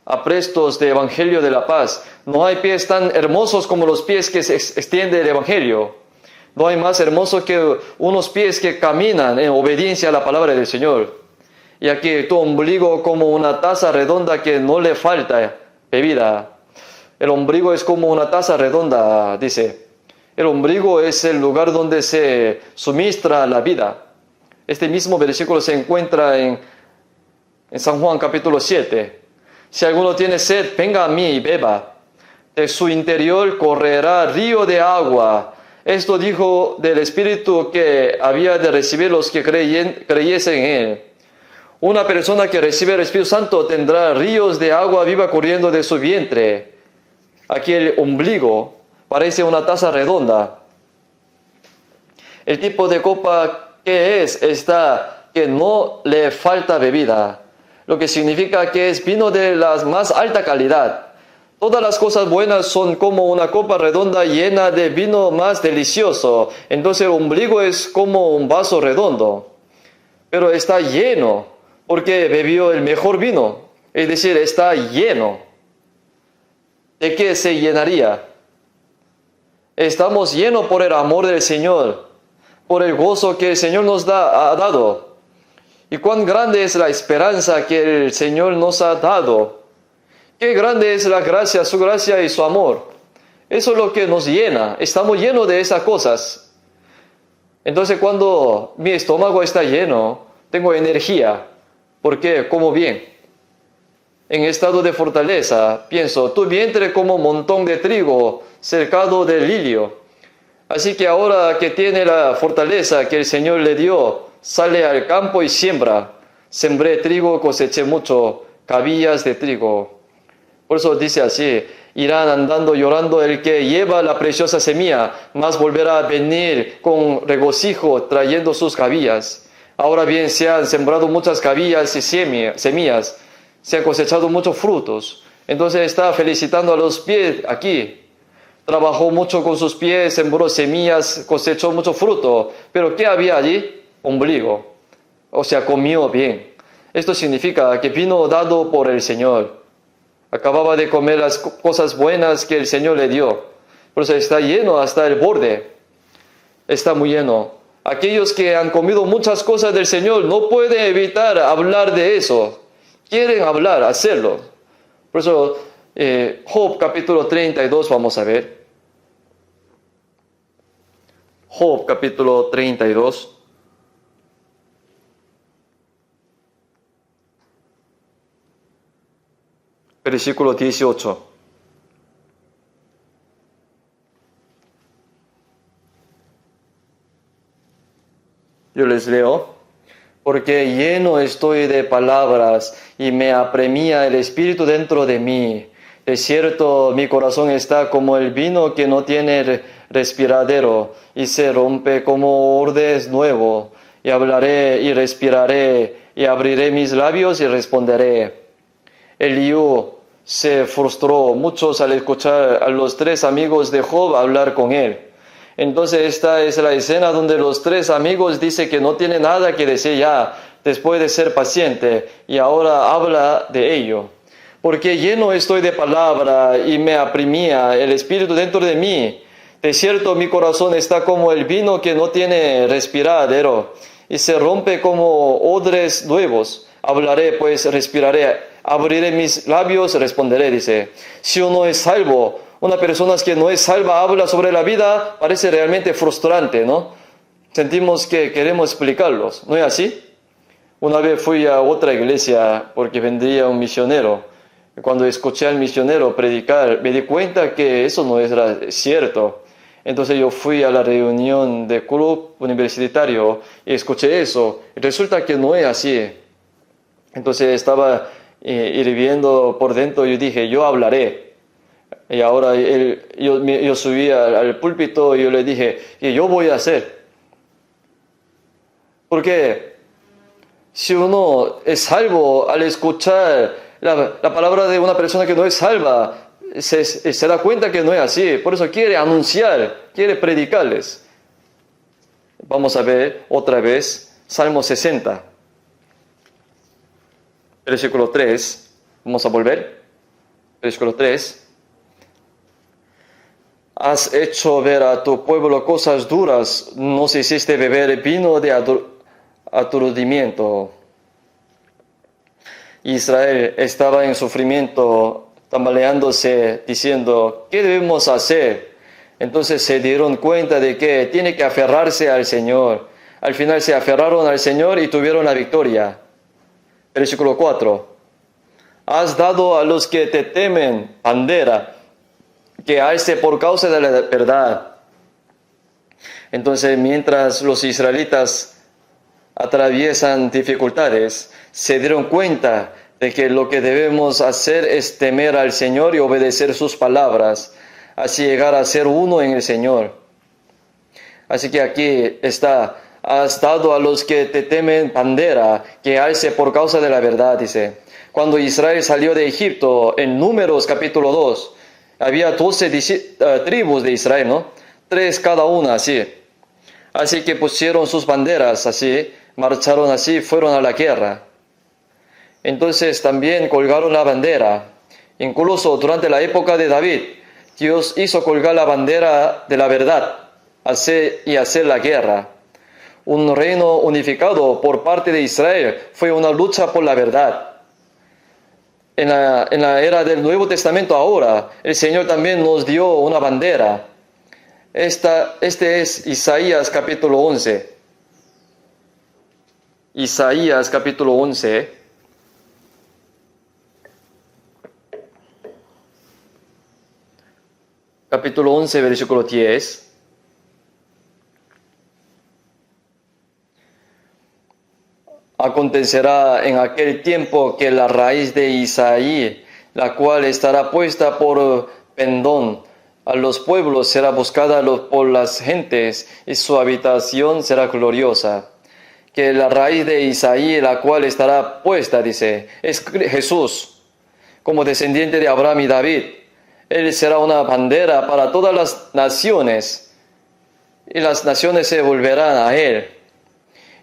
aprestos de evangelio de la paz. No hay pies tan hermosos como los pies que se extiende el evangelio. No hay más hermoso que unos pies que caminan en obediencia a la palabra del Señor. Y aquí tu ombligo como una taza redonda que no le falta bebida. El ombligo es como una taza redonda, dice. El ombligo es el lugar donde se suministra la vida. Este mismo versículo se encuentra en San Juan capítulo 7. Si alguno tiene sed, venga a mí y beba. De su interior correrá río de agua. Esto dijo del Espíritu que había de recibir los que creyesen en Él. Una persona que recibe el Espíritu Santo tendrá ríos de agua viva corriendo de su vientre. Aquí el ombligo parece una taza redonda. El tipo de copa que es esta que no le falta bebida, lo que significa que es vino de la más alta calidad. Todas las cosas buenas son como una copa redonda llena de vino más delicioso. Entonces el ombligo es como un vaso redondo, pero está lleno porque bebió el mejor vino. Es decir, está lleno. ¿De qué se llenaría? Estamos llenos por el amor del Señor, por el gozo que el Señor nos ha dado. Y cuán grande es la esperanza que el Señor nos ha dado. Qué grande es la gracia, su gracia y su amor. Eso es lo que nos llena. Estamos llenos de esas cosas. Entonces cuando mi estómago está lleno, tengo energía. ¿Por qué? Como bien. En estado de fortaleza, pienso, tu vientre como un montón de trigo cercado de lirio. Así que ahora que tiene la fortaleza que el Señor le dio, sale al campo y siembra. Sembré trigo, coseché mucho, cabillas de trigo. Por eso dice así, irán andando llorando el que lleva la preciosa semilla, mas volverá a venir con regocijo trayendo sus cabillas. Ahora bien, se han sembrado muchas cabillas y semillas, se han cosechado muchos frutos. Entonces está felicitando a los pies aquí. Trabajó mucho con sus pies, sembró semillas, cosechó mucho fruto. Pero ¿qué había allí? Ombligo. O sea, comió bien. Esto significa que vino dado por el Señor. Acababa de comer las cosas buenas que el Señor le dio. Por eso está lleno hasta el borde. Está muy lleno. Aquellos que han comido muchas cosas del Señor no pueden evitar hablar de eso. Quieren hablar, hacerlo. Por eso, Job capítulo 32, vamos a ver. Job capítulo 32. Versículo 18. Yo les leo. Porque lleno estoy de palabras y me apremia el Espíritu dentro de mí. De cierto, mi corazón está como el vino que no tiene respiradero y se rompe como ordes nuevo. Y hablaré y respiraré y abriré mis labios y responderé. Eliú se frustró muchos al escuchar a los tres amigos de Job hablar con él. Entonces esta es la escena donde los tres amigos dicen que no tiene nada que decir ya después de ser paciente y ahora habla de ello. Porque lleno estoy de palabra y me apremia el Espíritu dentro de mí. De cierto mi corazón está como el vino que no tiene respiradero y se rompe como odres nuevos. Hablaré pues, respiraré, abriré mis labios, responderé, dice. Si uno es salvo, una persona que no es salva habla sobre la vida, parece realmente frustrante, ¿no? Sentimos que queremos explicarlos, ¿no es así? Una vez fui a otra iglesia porque vendría un misionero. Cuando escuché al misionero predicar, me di cuenta que eso no era cierto. Entonces yo fui a la reunión del club universitario y escuché eso. Y resulta que no es así. Entonces estaba hirviendo por dentro y yo dije, yo hablaré. Y ahora yo subí al púlpito y yo le dije, ¿qué yo voy a hacer? Porque si uno es salvo, al escuchar la palabra de una persona que no es salva, se da cuenta que no es así. Por eso quiere anunciar, quiere predicarles. Vamos a ver otra vez Salmo 60, versículo 3. Vamos a volver. Versículo 3. Has hecho ver a tu pueblo cosas duras, nos hiciste beber vino de aturdimiento. Israel estaba en sufrimiento, tambaleándose, diciendo, ¿qué debemos hacer? Entonces se dieron cuenta de que tiene que aferrarse al Señor. Al final se aferraron al Señor y tuvieron la victoria. Versículo 4. Has dado a los que te temen bandera, que alce por causa de la verdad. Entonces, mientras los israelitas atraviesan dificultades, se dieron cuenta de que lo que debemos hacer es temer al Señor y obedecer sus palabras, así llegar a ser uno en el Señor. Así que aquí está, has dado a los que te temen bandera, que alce por causa de la verdad, dice. Cuando Israel salió de Egipto, en Números capítulo 2, había 12 tribus de Israel, ¿no? 3 cada una, así. Así que pusieron sus banderas, así, marcharon así, fueron a la guerra. Entonces también colgaron la bandera. Incluso durante la época de David, Dios hizo colgar la bandera de la verdad, hacer la guerra. Un reino unificado por parte de Israel fue una lucha por la verdad. En la era del Nuevo Testamento ahora, el Señor también nos dio una bandera. Este es Isaías capítulo 11. Isaías capítulo 11. Capítulo 11, versículo 10. Acontecerá en aquel tiempo que la raíz de Isaí, la cual estará puesta por pendón a los pueblos, será buscada por las gentes, y su habitación será gloriosa. Que la raíz de Isaí, la cual estará puesta, dice, es Jesús, como descendiente de Abraham y David. Él será una bandera para todas las naciones, y las naciones se volverán a él.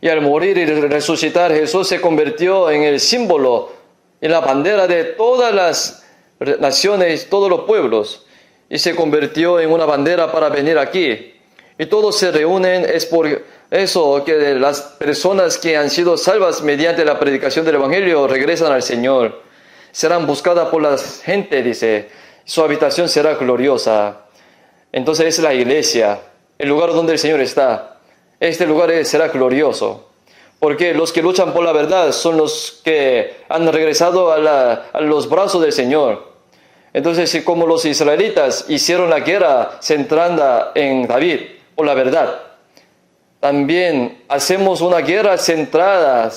Y al morir y resucitar, Jesús se convirtió en el símbolo, en la bandera de todas las naciones, todos los pueblos. Y se convirtió en una bandera para venir aquí. Y todos se reúnen, es por eso que las personas que han sido salvas mediante la predicación del Evangelio regresan al Señor. Serán buscadas por la gente, dice. Su habitación será gloriosa. Entonces es la iglesia, el lugar donde el Señor está. Este lugar será glorioso, porque los que luchan por la verdad son los que han regresado a los brazos del Señor. Entonces, como los israelitas hicieron la guerra centrada en David por la verdad, también hacemos una guerra centrada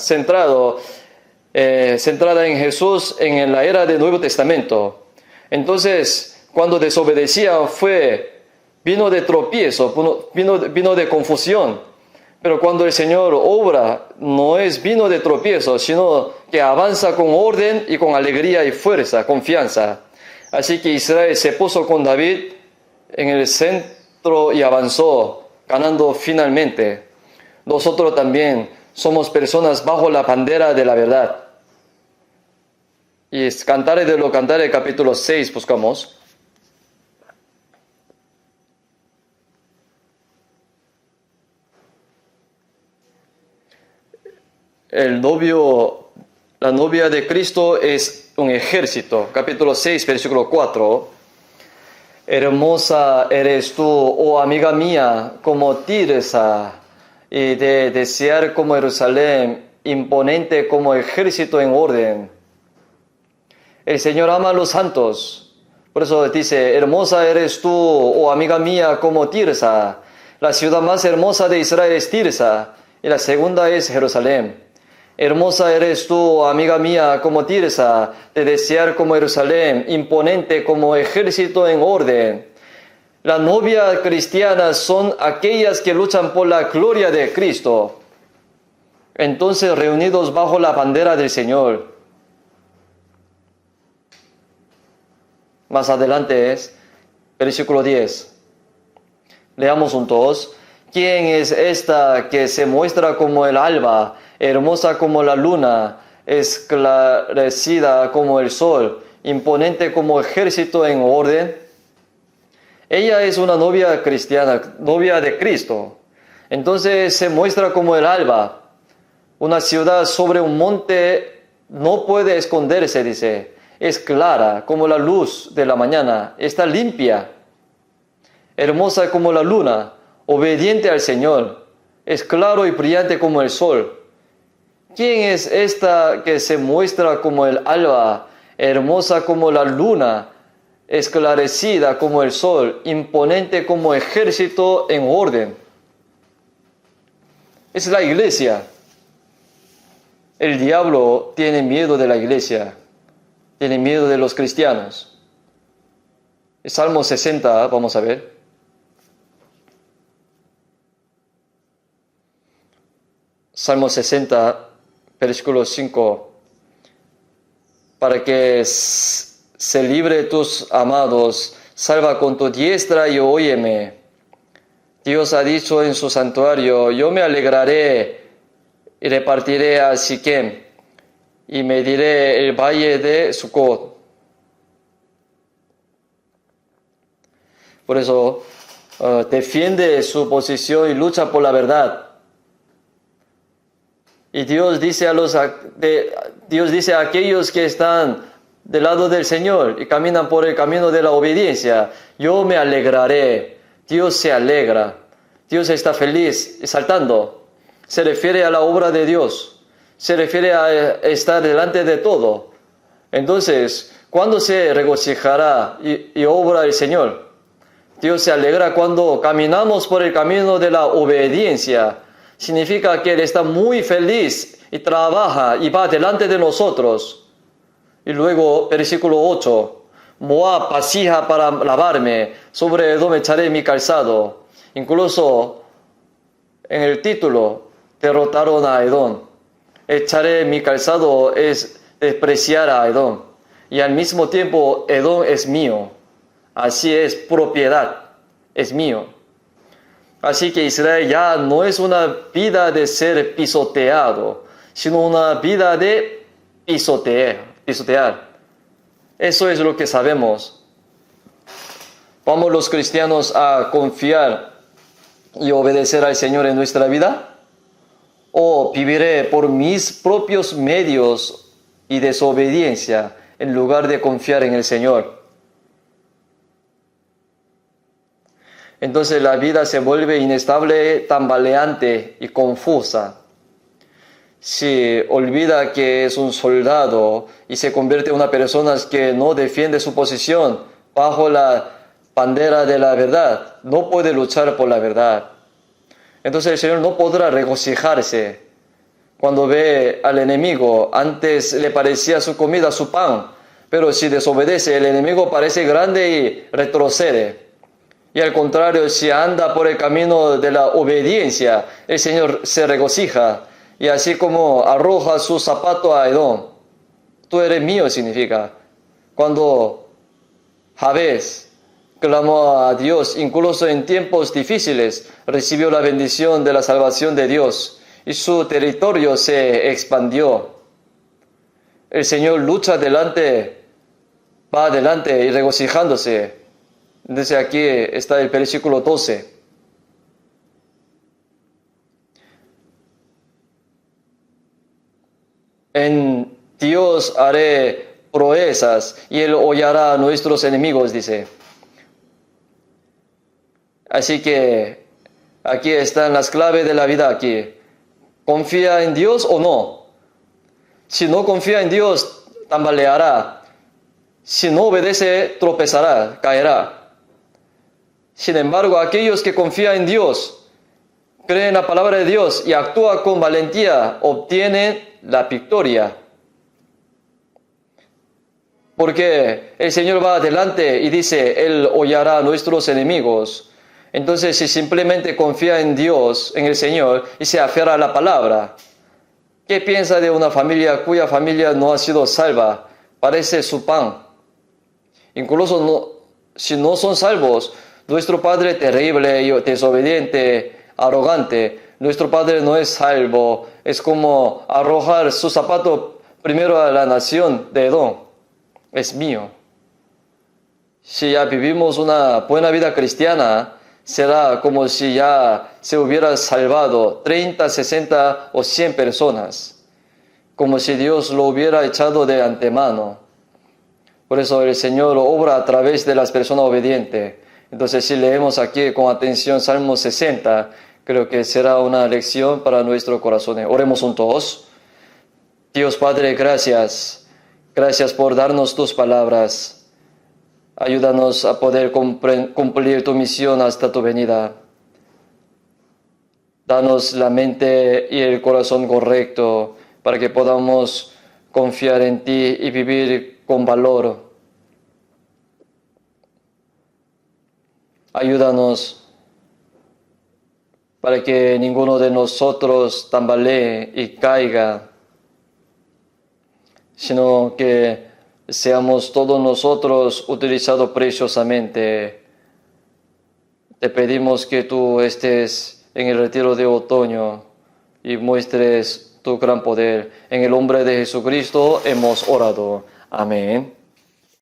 en Jesús en la era del Nuevo Testamento. Entonces, cuando desobedecían vino de tropiezo, vino de confusión. Pero cuando el Señor obra, no es vino de tropiezo, sino que avanza con orden y con alegría y fuerza, confianza. Así que Israel se puso con David en el centro y avanzó, ganando finalmente. Nosotros también somos personas bajo la bandera de la verdad. Y es Cantares de los Cantares, capítulo 6, buscamos. La novia de Cristo es un ejército. Capítulo 6, versículo 4. Hermosa eres tú, oh amiga mía, como Tirsa, y de desear como Jerusalén, imponente como ejército en orden. El Señor ama a los santos. Por eso dice, hermosa eres tú, oh amiga mía, como Tirsa. La ciudad más hermosa de Israel es Tirsa, y la segunda es Jerusalén. Hermosa eres tú, amiga mía, como Tirsa, de desear como Jerusalén, imponente como ejército en orden. Las novias cristianas son aquellas que luchan por la gloria de Cristo. Entonces, reunidos bajo la bandera del Señor. Más adelante es versículo 10. Leamos juntos. ¿Quién es esta que se muestra como el alba, hermosa como la luna, esclarecida como el sol, imponente como ejército en orden? Ella es una novia cristiana, novia de Cristo. Entonces se muestra como el alba. Una ciudad sobre un monte no puede esconderse, dice. Es clara como la luz de la mañana, está limpia, hermosa como la luna, obediente al Señor, es claro y brillante como el sol. ¿Quién es esta que se muestra como el alba, hermosa como la luna, esclarecida como el sol, imponente como ejército en orden? Es la iglesia. El diablo tiene miedo de la iglesia, tiene miedo de los cristianos. Salmo 60, vamos a ver. Salmo 60, versículo 5. Para que se libre tus amados, salva con tu diestra y óyeme. Dios ha dicho en su santuario, yo me alegraré y repartiré a Siquem y mediré el valle de Sucot. Por eso defiende su posición y lucha por la verdad. Y Dios dice a aquellos que están del lado del Señor y caminan por el camino de la obediencia, yo me alegraré. Dios se alegra. Dios está feliz y saltando. Se refiere a la obra de Dios. Se refiere a estar delante de todo. Entonces, ¿cuándo se regocijará y obra el Señor? Dios se alegra cuando caminamos por el camino de la obediencia. Significa que Él está muy feliz y trabaja y va delante de nosotros. Y luego, versículo 8. Moab pasija para lavarme, sobre Edom echaré mi calzado. Incluso en el título, derrotaron a Edom. Echaré mi calzado es despreciar a Edom. Y al mismo tiempo, Edom es mío. Así es, propiedad, es mío. Así que Israel ya no es una vida de ser pisoteado, sino una vida de pisotear. Eso es lo que sabemos. ¿Vamos los cristianos a confiar y obedecer al Señor en nuestra vida? ¿O viviré por mis propios medios y desobediencia en lugar de confiar en el Señor? Entonces la vida se vuelve inestable, tambaleante y confusa. Si olvida que es un soldado y se convierte en una persona que no defiende su posición bajo la bandera de la verdad, no puede luchar por la verdad. Entonces el Señor no podrá regocijarse cuando ve al enemigo. Antes le parecía su comida, su pan, pero si desobedece, el enemigo parece grande y retrocede. Y al contrario, si anda por el camino de la obediencia, el Señor se regocija. Y así como arroja su zapato a Edom, tú eres mío, significa. Cuando Jabez clamó a Dios, incluso en tiempos difíciles, recibió la bendición de la salvación de Dios y su territorio se expandió. El Señor lucha adelante, va adelante y regocijándose. Entonces aquí está el versículo 12. En Dios haré proezas y Él hollará a nuestros enemigos, dice. Así que aquí están las claves de la vida aquí. ¿Confía en Dios o no? Si no confía en Dios, tambaleará. Si no obedece, tropezará, caerá. Sin embargo, aquellos que confían en Dios cree en la palabra de Dios y actúa con valentía, obtiene la victoria. Porque el Señor va adelante y dice, Él hollará a nuestros enemigos. Entonces, si simplemente confía en Dios, en el Señor, y se aferra a la palabra, ¿qué piensa de una familia cuya familia no ha sido salva? Parece su pan. Incluso si no son salvos, nuestro padre terrible y desobediente, arrogante, nuestro padre no es salvo. Es como arrojar su zapato primero a la nación de Edom. Es mío. Si ya vivimos una buena vida cristiana, será como si ya se hubiera salvado 30, 60 o 100 personas, como si Dios lo hubiera echado de antemano. Por eso el Señor obra a través de las personas obedientes. Entonces, si leemos aquí con atención Salmo 60, creo que será una lección para nuestros corazones. Oremos juntos. Dios Padre, gracias. Gracias por darnos tus palabras. Ayúdanos a poder cumplir tu misión hasta tu venida. Danos la mente y el corazón correcto para que podamos confiar en ti y vivir con valor. Ayúdanos para que ninguno de nosotros tambalee y caiga, sino que seamos todos nosotros utilizados preciosamente. Te pedimos que tú estés en el retiro de otoño y muestres tu gran poder. En el nombre de Jesucristo hemos orado. Amén.